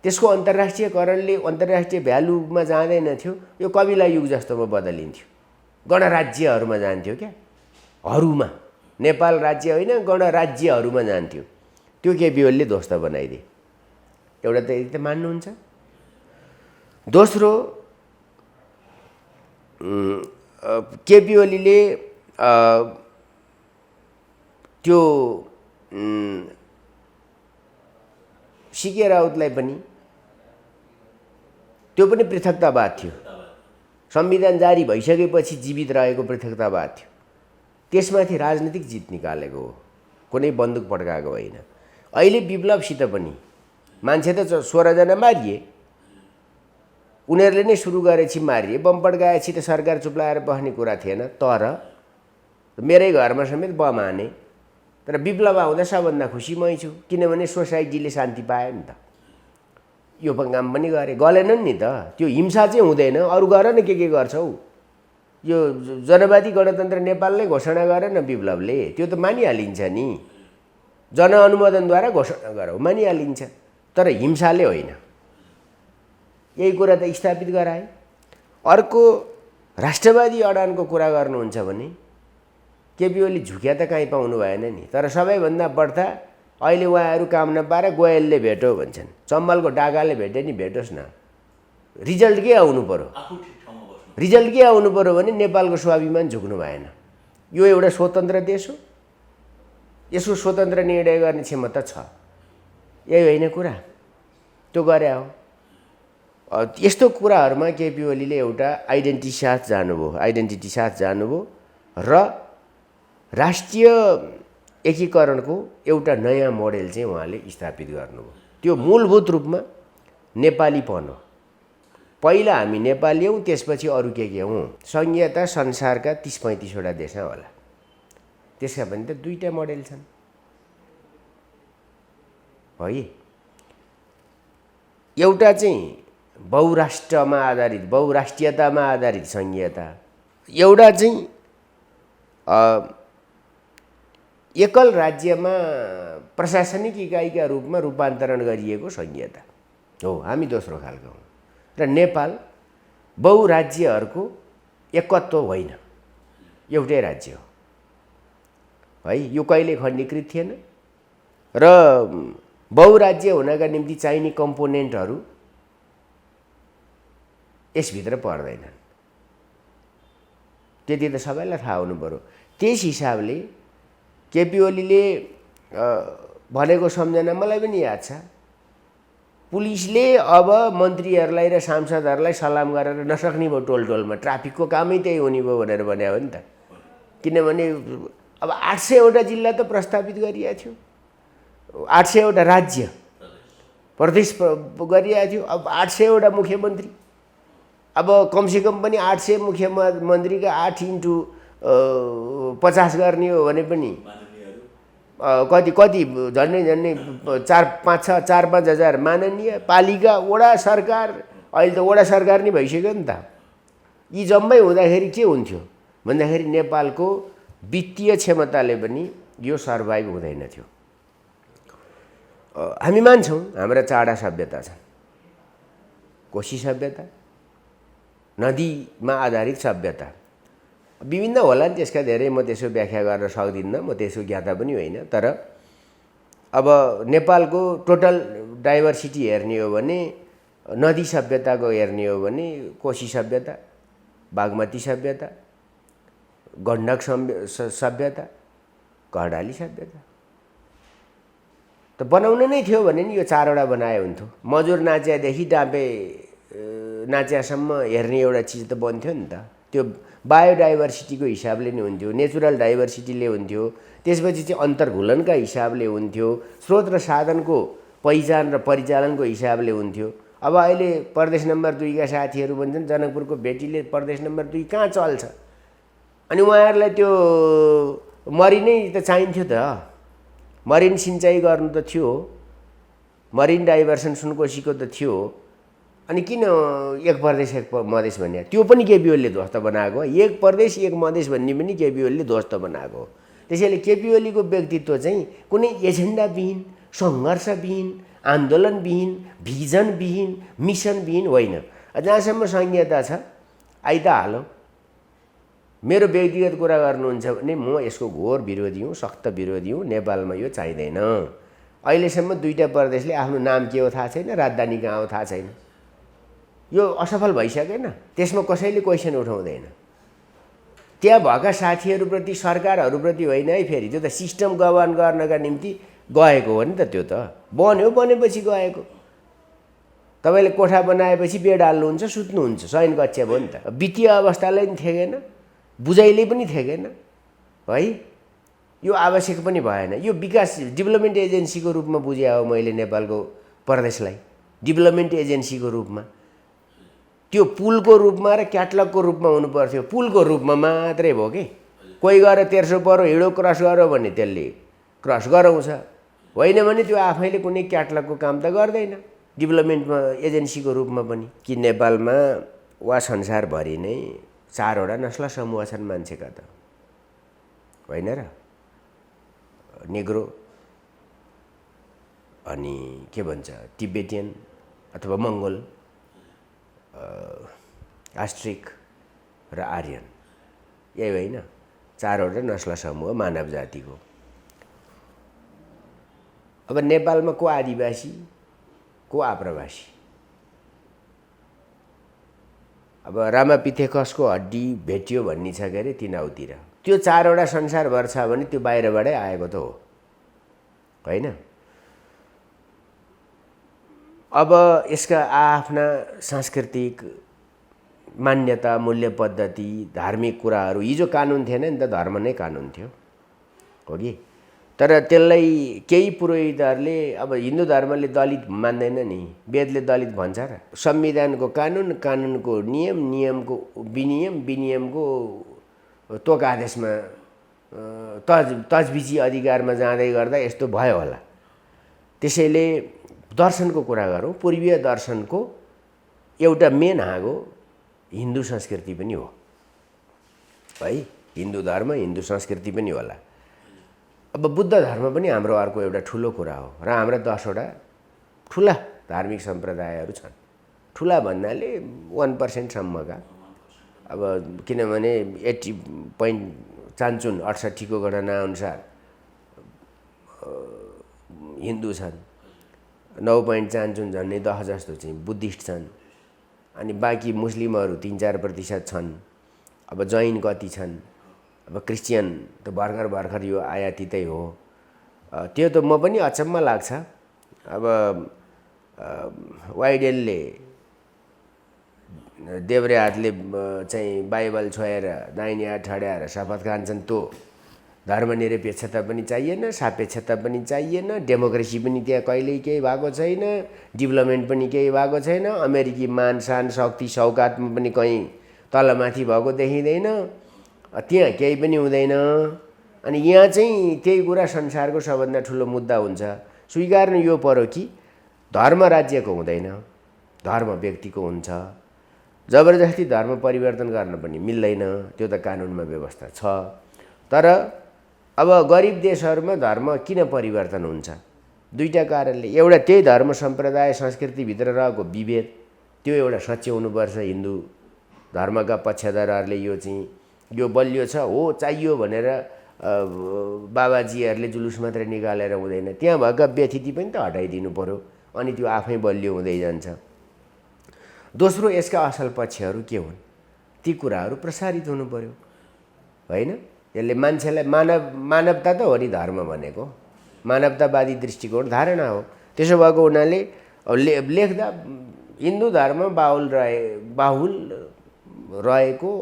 त्यसको अन्तर्राष्ट्रियकरणले अन्तर्राष्ट्रिय भ्यालुमा जाँदैन थियो। यो कविला युग जस्तोमा बदलिन्थ्यो, गणराज्यहरूमा जान्थ्यो क्या, हरूमा, नेपाल राज्य होइन गणराज्यहरूमा जान्थ्यो। त्यो केपी ओलीले ध्वस्त बनाइदिए। एउटा त यदि त मान्नुहुन्छ। दोस्रो, केपी ओलीले त्यो सीके राउतलाई पनि त्यो पनि पृथकतावाद थियो। संविधान जारी भइसकेपछि जीवित रहेको पृथकतावाद थियो। त्यसमाथि राजनीतिक जित निकालेको हो, कुनै बन्दुक पड्काएको होइन। अहिले विप्लवसित पनि मान्छे त 16 जना मारिए, उनीहरूले नै सुरु गरेपछि मारिए, बम पड्काएपछि त सरकार चुप्लाएर बस्ने कुरा थिएन। तर मेरै घरमा समेत बम हाने, तर विप्लव आउँदा सबभन्दा खुसी मै छु, किनभने सोसाइटीले शान्ति पायो नि त। यो काम पनि गरे, गलेनन् नि त। त्यो हिंसा चाहिँ हुँदैन, अरू गर न के गर्छौ। यो जनवादी गणतन्त्र नेपालले घोषणा गरे न विप्लवले, त्यो त मानिहालिन्छ नि। जनअनुमोदनद्वारा घोषणा गरौ, मानिहालिन्छ। तर हिंसाले होइन। यही कुरा त स्थापित गराए। अर्को, राष्ट्रवादी अडानको कुरा गर्नुहुन्छ भने केपी ओली झुक्या त कहीँ पाउनु भएन नि। तर सबैभन्दा बढ्ता अहिले उहाँहरू काम नपाएर गोयलले भेटो भन्छन्, चम्बलको डाकाले भेटे नि भेटोस् न। रिजल्ट के आउनु पर्यो? रिजल्ट के आउनु पर्यो भने नेपालको स्वाभिमान झुक्नु भएन। यो एउटा स्वतन्त्र देश हो, यसको स्वतन्त्र निर्णय गर्ने क्षमता छ। यही होइन कुरा, त्यो गरे हो। यस्तो कुराहरूमा केपी ओलीले एउटा आइडेन्टिटी साथ जानुभयो र राष्ट्रिय एकीकरणको एउटा नयाँ मोडेल चाहिँ उहाँले स्थापित गर्नुभयो। त्यो मूलभूत रूपमा नेपालीपन हो। पहिला हामी नेपाली हौँ, त्यसपछि अरू के हौँ। संघीयता संसारका 30-35 वटा देशमा होला। त्यसका पनि त 2टा मोडेल छन् है। एउटा चाहिँ बहुराष्ट्रमा आधारित, बहुराष्ट्रियतामा आधारित संघीयता, एउटा चाहिँ एकल राज्यमा प्रशासनिक इकाइका रूपमा रूपान्तरण गरिएको संघीयता हो। हामी दोस्रो खालको हौँ। र नेपाल बहुराज्यहरूको एकत्व होइन, एउटै राज्य हो है। यो कहिले खण्डीकृत थिएन र बहुराज्य हुनका निम्ति चाहिने कम्पोनेन्टहरू यसभित्र पर्दैनन्। त्यति त सबैलाई थाहा हुनु पर्यो। त्यस हिसाबले केपी ओलीले भनेको सम्झना मलाई पनि याद छ। पुलिसले अब मन्त्रीहरूलाई र सांसदहरूलाई सलाम गरेर नसक्ने भयो टोलटोलमा, ट्राफिकको कामै त्यही हुने भयो भनेर भने हो नि त। किनभने अब 800 वटा जिल्ला त प्रस्तावित गरिएको थियो, 800 वटा राज्य प्रदेश गरिएको थियो। अब 800 वटा मुख्यमन्त्री, अब कमसेकम पनि 800 मुख्यमन्त्रीका 8 × 50 गर्ने हो भने पनि कति झन्डै 4-5 हजार माननीय पालिका, वडा सरकार। अहिले त वडा सरकार नै भइसक्यो नि त। यी जम्मै हुँदाखेरि के हुन्थ्यो भन्दाखेरि नेपालको वित्तीय क्षमताले पनि यो सर्भाइभ हुँदैन थियो। हामी मान्छौँ हाम्रा चाडा सभ्यता छन्, कोशी सभ्यता, नदीमा आधारित सभ्यता, विभिन्न होला नि त्यसका धेरै। म त्यसो व्याख्या गर्न सक्दिनँ, म त्यसको ज्ञाता पनि होइन। तर अब नेपालको टोटल डाइभर्सिटी हेर्ने हो भने, नदी सभ्यताको हेर्ने हो भने कोशी सभ्यता, बागमती सभ्यता, गण्डक सभ्यता, कर्णाली सभ्यता त बनाउन नै थियो भने नि यो 4 वटा बनाए हुन्थ्यो। मजुर नाच्यादेखि डाँपे नाच्यासम्म हेर्ने एउटा चिज त बन्थ्यो नि त। त्यो बायोडाइभर्सिटीको हिसाबले नै हुन्थ्यो, नेचुरल डाइभर्सिटीले हुन्थ्यो, त्यसपछि चाहिँ अन्तर्घुलनका हिसाबले हुन्थ्यो, स्रोत र साधनको पहिचान र परिचालनको हिसाबले हुन्थ्यो। अब अहिले प्रदेश नम्बर 2 का साथीहरू भन्छन् जनकपुरको भेटीले प्रदेश नम्बर 2 कहाँ चल्छ, अनि उहाँहरूलाई त्यो मरिनै त चाहिन्थ्यो त, मरिन सिँचाइ गर्नु त थियो, मरिन डाइभर्सन सुनकोसीको त थियो, अनि किन एक प्रदेश एक मधेस भन्ने? त्यो पनि केपी ओलीले ध्वस्त बनाएको, एक प्रदेश एक मधेस भन्ने पनि केपी ओलीले ध्वस्त बनाएको। त्यसैले केपी ओलीको व्यक्तित्व चाहिँ कुनै एजेन्डाविहीन, सङ्घर्षविहीन, आन्दोलनविहीन, भिजनविहीन, मिसनविहीन होइन। जहाँसम्म संहिता छ आइ त हालौँ। मेरो व्यक्तिगत कुरा गर्नुहुन्छ भने म यसको घोर विरोधी हुँ, सख्त विरोधी हुँ। नेपालमा यो चाहिँदैन। अहिलेसम्म 2टा प्रदेशले आफ्नो नाम के हो थाहा छैन, राजधानी कहाँ हो थाहा छैन। यो असफल भइसकेन, त्यसमा कसैले क्वेसन उठाउँदैन। त्यहाँ भएका साथीहरूप्रति, सरकारहरूप्रति होइन है, फेरि त्यो त सिस्टम गभर्न गर्नका निम्ति गएको हो नि त। त्यो त बन्यो, बनेपछि गएको। तपाईँले कोठा बनाएपछि बेड हाल्नुहुन्छ, सुत्नुहुन्छ, शयन कक्षा भयो नि त। वित्तीय अवस्थालाई पनि थेगेन, बुझाइले पनि थेगेन है। यो आवश्यक पनि भएन। यो विकास डेभलपमेन्ट एजेन्सीको रूपमा बुझे हो मैले नेपालको प्रदेशलाई, डेभलपमेन्ट एजेन्सीको रूपमा। त्यो पुलको रूपमा र क्याटलगको रूपमा हुनुपर्थ्यो। पुलको रूपमा मात्रै भयो कि कोही गएर तेर्सो परो हिँडो क्रस गरो भने त्यसले क्रस गराउँछ, होइन भने त्यो आफैले कुनै क्याटलगको काम त गर्दैन डेभलपमेन्टमा एजेन्सीको रूपमा पनि। कि नेपालमा वा संसारभरि नै 4वटा नस्ल समूह छन् मान्छेका त, होइन र? नेग्रो, अनि के भन्छ तिब्बेटियन अथवा मङ्गोल, आस्ट्रिक र आर्यन, यही होइन? 4वटा नस्ल समूह मानव जातिको। अब नेपालमा को आदिवासी, को आप्रवासी? अब रामापिथेकसको हड्डी भेटियो भन्ने छ के अरे तिनाउतिर। त्यो 4वटा संसारभर छ भने त्यो बाहिरबाटै आएको त हो, होइन? अब यसका आफ्ना सांस्कृतिक मान्यता, मूल्य पद्धति, धार्मिक कुराहरू। हिजो कानुन थिएन नि त, धर्म नै कानुन थियो, हो कि? तर त्यसलाई केही पुरोहितहरूले, अब हिन्दू धर्मले दलित मान्दैन नि, वेदले दलित भन्छ र? संविधानको कानुन, कानुनको नियम, नियमको विनियम, विनियमको तोक आदेशमा तजबिची अधिकारमा जाँदै गर्दा यस्तो भयो होला। त्यसैले दर्शनको कुरा गरौँ, पूर्वीय दर्शनको एउटा मेन हाँगो हिन्दू संस्कृति पनि हो है। हिन्दू धर्म, हिन्दू संस्कृति पनि होला। अब बुद्ध धर्म पनि हाम्रो अर्को एउटा ठुलो कुरा हो र हाम्रा 10वटा ठुला धार्मिक सम्प्रदायहरू छन्। ठुला भन्नाले 1% सम्मका। अब किनभने 80 पोइन्ट चान्चुन 68 को गणना अनुसार हिन्दू छन्, 9 पोइन्ट चान्चुन झन्डै 10 जस्तो चाहिँ बुद्धिस्ट छन्, अनि बाँकी मुस्लिमहरू 3-4% छन्। अब जैन कति छन्, अब क्रिस्चियन त भर्खर यो आयातितै हो। त्यो त म पनि अचम्म लाग्छ। अब वाइडेलले देब्रे हातले चाहिँ बाइबल छोएर दाहिने हात ठड्याएर शपथ खान्छन्, त्यो धर्मनिरपेक्षता पनि चाहिएन, सापेक्षता पनि चाहिएन, डेमोक्रेसी पनि त्यहाँ कहिल्यै केही भएको छैन, डेभलपमेन्ट पनि केही भएको छैन, अमेरिकी मान शान शक्ति सौकातमा पनि कहीँ तलमाथि भएको देखिँदैन, त्यहाँ केही पनि हुँदैन। अनि यहाँ चाहिँ त्यही कुरा संसारको सबभन्दा ठुलो मुद्दा हुन्छ। स्वीकार्नु यो पर्यो कि धर्म राज्यको हुँदैन, धर्म व्यक्तिको हुन्छ। जबरजस्ती धर्म परिवर्तन गर्न पनि मिल्दैन, त्यो त कानुनमा व्यवस्था छ। तर अब गरिब देशहरूमा धर्म किन परिवर्तन हुन्छ? 2टा कारणले। एउटा त्यही धर्म सम्प्रदाय संस्कृतिभित्र रहेको विभेद, त्यो एउटा सच्याउनुपर्छ। हिन्दू धर्मका पक्षधरहरूले यो चाहिँ यो बलियो छ हो, चाहियो भनेर बाबाजीहरूले जुलुस मात्रै निकालेर हुँदैन। त्यहाँ भएका व्यथिति पनि त हटाइदिनु पर्यो, अनि त्यो आफै बलियो हुँदै जान्छ। दोस्रो, यसका असल पक्षहरू के हुन् ती कुराहरू प्रसारित हुनु पर्यो, होइन? यसले मान्छेलाई मानवता त हो नि धर्म भनेको, मानवतावादी दृष्टिकोण धारणा हो। त्यसो भएको हुनाले लेख्दा हिन्दू धर्म बाहुल रहेको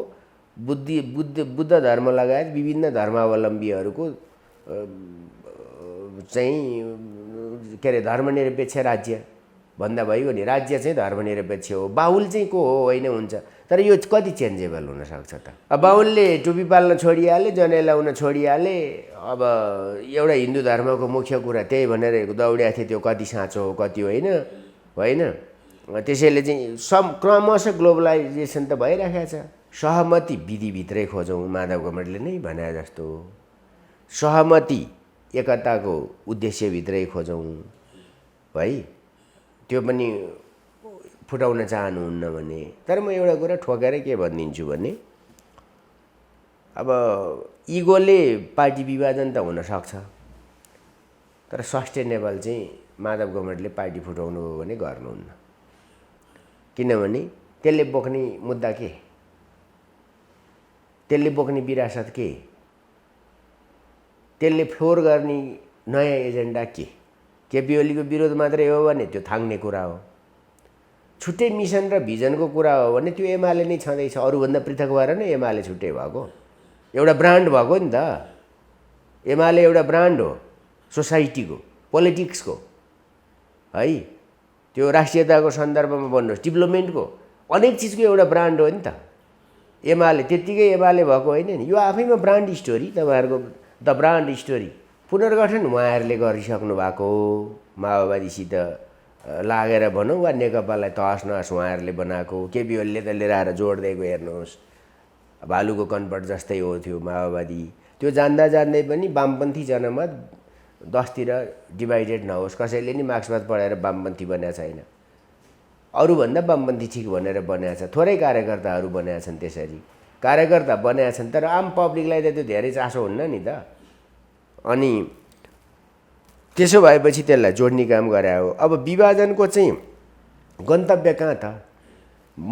बुद्ध धर्म लगायत विभिन्न धर्मावलम्बीहरूको चाहिँ के अरे धर्मनिरपेक्ष राज्य भन्दा भइगयो नि। राज्य चाहिँ धर्मनिरपेक्ष हो, बाहुल चाहिँ को हो होइन हुन्छ। तर यो कति चेन्जेबल हुनसक्छ त? अब बाहुलले टोपी पाल्न छोडिहाले, जनै लाउन छोडिहाले। अब एउटा हिन्दू धर्मको मुख्य कुरा त्यही भनेर दौड्या थिए, त्यो कति साँचो हो कति होइन। त्यसैले चाहिँ क्रमशः ग्लोबलाइजेसन त भइरहेको छ। सहमति विधिभित्रै खोजौँ, माधव गमले नै भने जस्तो सहमति एकताको उद्देश्यभित्रै खोजौँ है। त्यो पनि फुटाउन चाहनुहुन्न भने। तर म एउटा कुरा ठोकेर के भनिदिन्छु भने, अब इगोले पार्टी विभाजन त हुनसक्छ, तर सस्टेनेबल चाहिँ माधव गमले पार्टी फुटाउनु हो भने गर्नुहुन्न। किनभने त्यसले बोक्ने मुद्दा के, त्यसले बोक्ने विरासत के, त्यसले फ्लोर गर्ने नयाँ एजेन्डा के? केपी ओलीको विरोध मात्रै हो भने त्यो थाङ्ने कुरा हो। छुट्टै मिसन र भिजनको कुरा हो भने त्यो एमाले नै छँदैछ। अरूभन्दा पृथक भएर नै एमाले छुट्टै भएको, एउटा ब्रान्ड भएको नि त। एमाले एउटा ब्रान्ड हो, सोसाइटीको, पोलिटिक्सको है। त्यो राष्ट्रियताको सन्दर्भमा भन्नुहोस्, डेभलपमेन्टको, अनेक चिजको एउटा ब्रान्ड हो नि त एमाले। त्यत्तिकै एमाले भएको होइन नि, यो आफैमा ब्रान्ड स्टोरी। तपाईँहरूको द ब्रान्ड स्टोरी पुनर्गठन उहाँहरूले गरिसक्नु भएको, माओवादीसित लागेर भनौँ वा नेकपालाई तहस नहस उहाँहरूले बनाएको। केपी ओलीले त लिएर आएर जोड दिएको हेर्नुहोस्, भालुको कन्पट जस्तै हो त्यो माओवादी। त्यो जान्दै पनि वामपन्थी जनमत 10तिर डिभाइडेड नहोस्, कसैले नि मार्क्सवाद पढेर वामपन्थी बनाएको छैन। अरूभन्दा वामपन्थी ठिक भनेर बनाएको छ, थोरै कार्यकर्ताहरू बनाएका छन्। त्यसरी कार्यकर्ता बनाएका छन्, तर आम पब्लिकलाई त त्यो धेरै चासो हुन्न नि त। अनि त्यसो भएपछि त्यसलाई जोड्ने काम गरे हो। अब विभाजनको चाहिँ गन्तव्य कहाँ त? म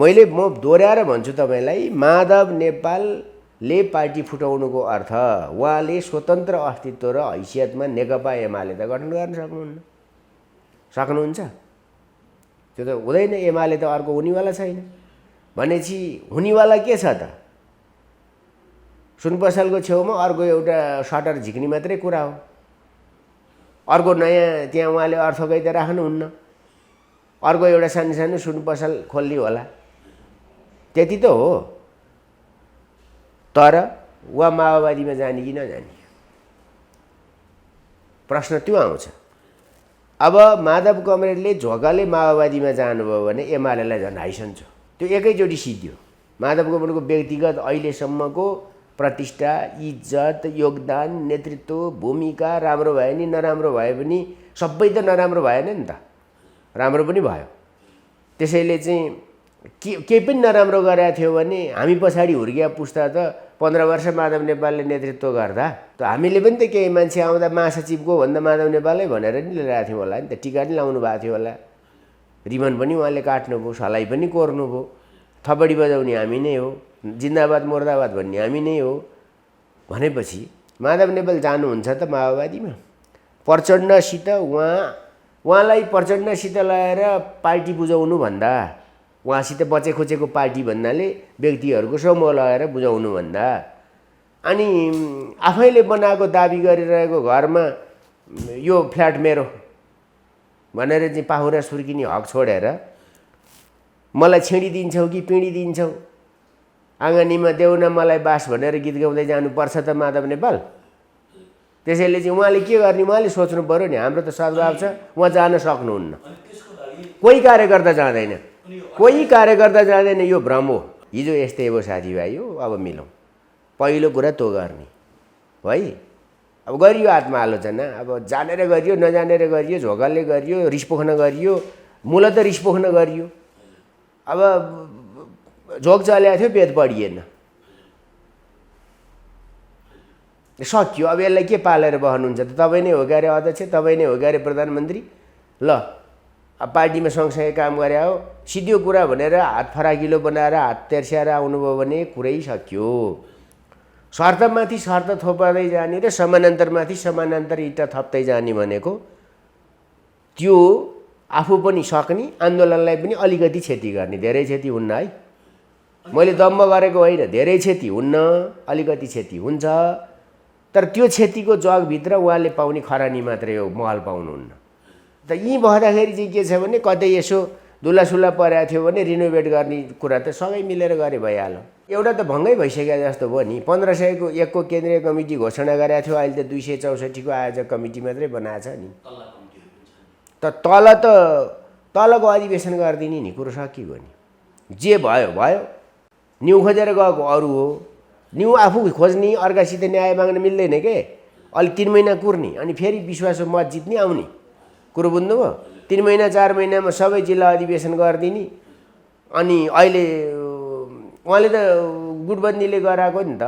दोहोऱ्याएर भन्छु तपाईँलाई, माधव नेपालले पार्टी फुटाउनुको अर्थ उहाँले स्वतन्त्र अस्तित्व र हैसियतमा नेकपा एमाले त गठन गर्न सक्नुहुन्छ? त्यो त हुँदैन। एमाले त अर्को हुनेवाला छैन भनेपछि हुनेवाला के छ त? सुनपसलको छेउमा अर्को एउटा सटर झिक्ने मात्रै कुरा हो। अर्को नयाँ त्यहाँ उहाँले अर्थकै त राख्नुहुन्न, अर्को एउटा सानो सुनपसल खोल्ने होला, त्यति त हो। तर उहाँ माओवादीमा जाने कि नजाने, प्रश्न त्यो आउँछ। अब माधव कमरेडले झोकाले माओवादीमा जानुभयो भने एमालेलाई झन् हाइसन्छ। त्यो एकैचोटि सिद्धियो। माधव कमरेडको व्यक्तिगत अहिलेसम्मको प्रतिष्ठा, इज्जत, योगदान, नेतृत्व, भूमिका राम्रो भए नि नराम्रो भए पनि सबै त नराम्रो भएन नि त, राम्रो पनि भयो। त्यसैले चाहिँ केही पनि नराम्रो गरेको थियो भने हामी पछाडि हुर्किया पुस्ता त 15 वर्ष माधव नेपालले नेतृत्व गर्दा त हामीले पनि त केही मान्छे आउँदा महासचिवको भन्दा माधव नेपालै भनेर नि लिएर आएको थियौँ होला नि त। टिका नि लाउनु भएको थियो होला, रिबन पनि उहाँले काट्नुभयो, सलाई पनि कोर्नुभयो। थपडी बजाउने हामी नै हो, जिन्दाबाद मुर्दाबाद भन्ने हामी नै हो भनेपछि माधव नेपाल जानुहुन्छ त माओवादीमा? प्रचण्डसित उहाँलाई प्रचण्डसित लगाएर पार्टी बुझाउनु भन्दा, उहाँसित बचे खोचेको पार्टी भन्नाले व्यक्तिहरूको समूह लगाएर बुझाउनु भन्दा, अनि आफैले बनाएको दाबी गरिरहेको घरमा यो फ्ल्याट मेरो भनेर चाहिँ पाहुरा सुर्किने हक छोडेर मलाई छिँडिदिन्छौ कि पिँडिदिन्छौ, आँगनीमा देऊ न मलाई बास भनेर गीत गाउँदै जानुपर्छ त माधव नेपाल? त्यसैले चाहिँ उहाँले के गर्ने उहाँले सोच्नु पऱ्यो नि। हाम्रो त सद्भाव छ, उहाँ जान सक्नुहुन्न, कोही कार्यकर्ता जाँदैन, यो भ्रम हो। हिजो यस्तै हो साथीभाइ हो। अब मिलौँ, पहिलो कुरा त्यो गर्ने है। अब गरियो आत्मआलोचना, अब जानेर गरियो नजानेर गरियो, झोकाले गरियो, रिस पोख्न गरियो, मूलत रिस पोख्न गरियो। अब झोक चलेको थियो, पेट पढिएन, सक्यो। अब यसलाई के पालेर बस्नुहुन्छ त? तपाईँ नै हो क्यारे अध्यक्ष, तपाईँ नै हो क्यारे प्रधानमन्त्री? ल अब पार्टीमा सँगसँगै काम गरे हो, सिधो कुरा भनेर हात फराकिलो बनाएर हात तेर्स्याएर आउनुभयो भने कुरै सक्यो। शर्तमाथि शर्त थोपाउँदै जाने र समानान्तरमाथि समानान्तर इँटा थप्दै जाने भनेको त्यो आफू पनि सक्ने, आन्दोलनलाई पनि अलिकति क्षति गर्ने, धेरै क्षति हुन्न है। मैले दम्ब गरेको होइन, धेरै क्षति हुन्न, अलिकति क्षति हुन्छ। तर त्यो क्षतिको जगभित्र उहाँले पाउने खरानी मात्रै हो, महल पाउनुहुन्न। त यहीँ बस्दाखेरि चाहिँ के छ भने कतै यसो दुलासुला परेको थियो भने रिनोभेट गर्ने कुरा त सँगै मिलेर गरे भइहाल्यो। एउटा त भङ्गै भइसक्यो जस्तो भयो नि। 1500 को केन्द्रीय कमिटी घोषणा गरेको थियो, अहिले त 264 को आयोजक कमिटी मात्रै बनाएको छ नि। तलको अधिवेशन गरिदिने नि, कुरो सकियो नि। जे भयो भयो, न्यु खोजेर गएको अरू हो, न्यु आफू खोज्ने, अर्कासित न्याय माग्न मिल्दैन के। अलि 3 महिना कुर्ने अनि फेरि विश्वासको मत जित्ने आउने, कुरो बुझ्नुभयो। 3 महिना 4 महिनामा सबै जिल्ला अधिवेशन गरिदिने। अनि अहिले उहाँले त गुटबन्दीले गराएको नि त।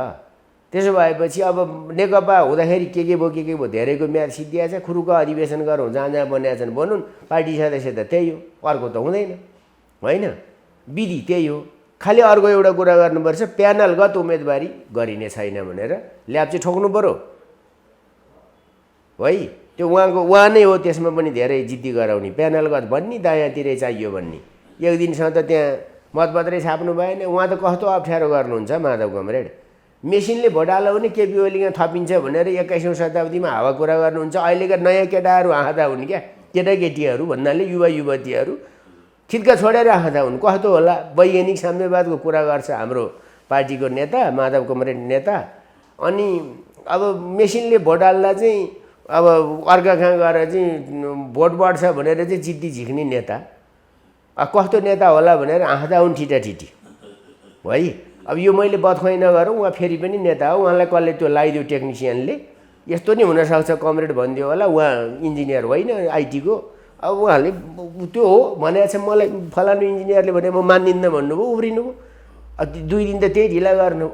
त्यसो भएपछि अब नेकपा हुँदाखेरि के भयो धेरैको म्याद सिद्धिया छ। खुरुको अधिवेशन गरौँ, जहाँ जहाँ बनिया छन् बनुन्, पार्टी सदस्य त त्यही हो, अर्को त हुँदैन होइन। विधि त्यही हो। खालि अर्को एउटा कुरा गर्नुपर्छ, प्यानलगत उम्मेदवारी गरिने छैन भनेर ल्याब चाहिँ ठोक्नु पऱ्यो है। त्यो उहाँ नै हो, त्यसमा पनि धेरै जिद्दी गराउने। प्यानलगत भन्ने, दायाँतिरै चाहियो भन्ने। एक दिनसम्म त त्यहाँ मतपत्रै छाप्नु भएन। उहाँ त कस्तो अप्ठ्यारो गर्नुहुन्छ माधव कमरेड। मेसिनले भोट हाल्यो भने केपी ओलीमा थपिन्छ भनेर 21औं शताब्दीमा हावा कुरा गर्नुहुन्छ। अहिलेका नयाँ केटाहरू हाँदा हुन् क्या, केटाकेटीहरू भन्नाले युवा युवतीहरू खिड्का छोडेर हाँदा हुन्। कस्तो होला, वैज्ञानिक साम्यवादको कुरा गर्छ हाम्रो पार्टीको नेता माधव कमरेड नेता। अनि अब मेसिनले भोट हाल्दा चाहिँ अब अर्का कहाँ गएर चाहिँ भोट बढ्छ भनेर चाहिँ जिद्दी झिक्ने नेता कस्तो नेता होला भनेर हाँदा हुन् ठिटाठिटी है। अब यो मैले बदखुवाइ नगरौँ, उहाँ फेरि पनि नेता हो, उहाँलाई कसले त्यो लगाइदियो टेक्निसियनले। यस्तो नि हुनसक्छ कमरेड भनिदियो होला, उहाँ इन्जिनियर होइन आइटीको। अब उहाँले त्यो हो भनेको छ, मलाई फलानु इन्जिनियरले भने म मान्दिनँ भन्नुभयो, उफ्रिनु भयो। अब 2 दिन त त्यही ढिला गर्नु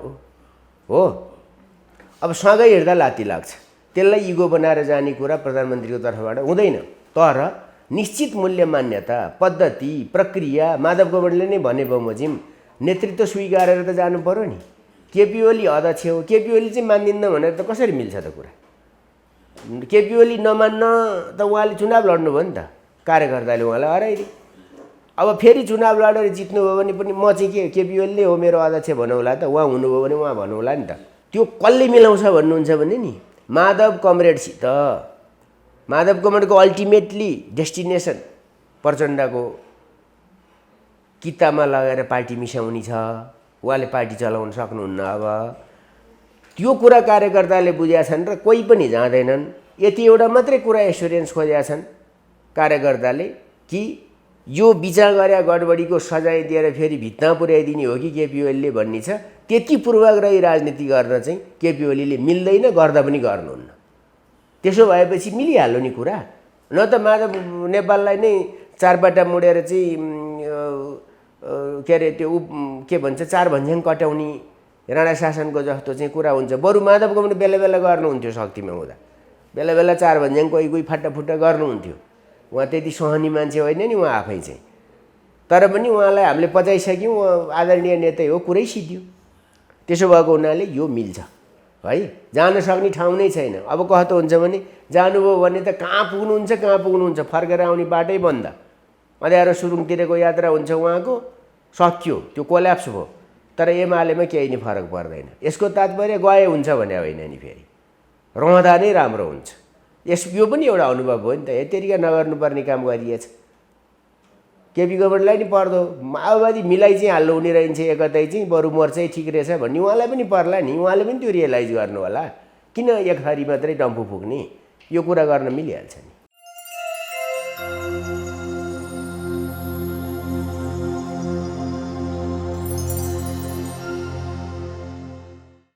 हो। अब सँगै हिँड्दा लात्ती लाग्छ। त्यसलाई इगो बनाएर जाने कुरा प्रधानमन्त्रीको तर्फबाट हुँदैन। तर निश्चित मूल्य मान्यता, पद्धति, प्रक्रिया माधव कमरेडले नै भने बमोजिम नेतृत्व स्वीकारेर त जानु पर्यो नि। केपी ओली अध्यक्ष हो, केपी ओली चाहिँ मान्दिन्न भनेर त कसरी मिल्छ त कुरा। केपी ओली नमान्न त उहाँले चुनाव लड्नुभयो नि त, कार्यकर्ताले उहाँलाई हराइदिए। अब फेरि चुनाव लडेर जित्नुभयो भने पनि म चाहिँ के केपी ओली नै हो मेरो अध्यक्ष भनौँला त, उहाँ हुनुभयो भने उहाँ भनौँला नि त। त्यो कसले मिलाउँछ भन्नुहुन्छ भने नि माधव कमरेडसित। माधव कमरेडको अल्टिमेटली डेस्टिनेसन प्रचण्डको कितामा लगेर पार्टी मिसाउने छ। उहाँले पार्टी चलाउन सक्नुहुन्न। अब त्यो कुरा कार्यकर्ताले बुझेका छन् र कोही पनि जाँदैनन्। यति एउटा मात्रै कुरा एस्योरेन्स खोजेका छन् कार्यकर्ताले कि यो विचार गरे गडबडीको सजाय दिएर फेरि भित्ता पुर्याइदिने हो कि केपी ओलीले भन्ने छ। त्यति पूर्वाग्रही राजनीति गर्न चाहिँ केपी ओलीले मिल्दैन, गर्दा पनि गर्नुहुन्न। त्यसो भएपछि मिलिहाल्यो नि कुरा। न त माधव नेपाललाई नै चारपाटा मुडेर चाहिँ के अरे त्यो के भन्छ 4 भन्ज्याङ कटाउने राणा शासनको जस्तो चाहिँ कुरा हुन्छ। बरु माधव कमरेड बेला बेला गर्नुहुन्थ्यो, शक्तिमा हुँदा बेला बेला 4 भन्ज्याङ कोही फाटाफुट्टा गर्नुहुन्थ्यो। उहाँ त्यति सहनी मान्छे होइन नि उहाँ आफै चाहिँ। तर पनि उहाँलाई हामीले पचाइसक्यौँ, आदरणीय नेतै हो, कुरै सिद्धियो। त्यसो भएको हुनाले यो मिल्छ है। जान सक्ने ठाउँ नै छैन। अब कस्तो हुन्छ भने जानुभयो भने त कहाँ पुग्नुहुन्छ, फर्केर आउने बाटै बन्द। अँध्यारो सुरुङतिरको यात्रा हुन्छ उहाँको, सकियो, त्यो कोल्याप्स भयो। तर एमालेमा केही नै फरक पर्दैन। यसको तात्पर्य गए हुन्छ भने होइन नि, फेरि रहँदा नै राम्रो हुन्छ। यो पनि एउटा अनुभव हो नि त। यतिका नगर्नुपर्ने काम गरिएछ। केपी गभर्मेन्टलाई नि पर्दो, माओवादी मिलाइ चाहिँ हाल्नु हुने रहन्छ एकतै चाहिँ, बरु मोर्चै ठिक रहेछ भन्ने उहाँलाई पनि पर्ला नि। उहाँले पनि त्यो रियलाइज गर्नु होला। किन एक थरी मात्रै डम्फु फुक्ने, यो कुरा गर्न मिलिहाल्छ नि।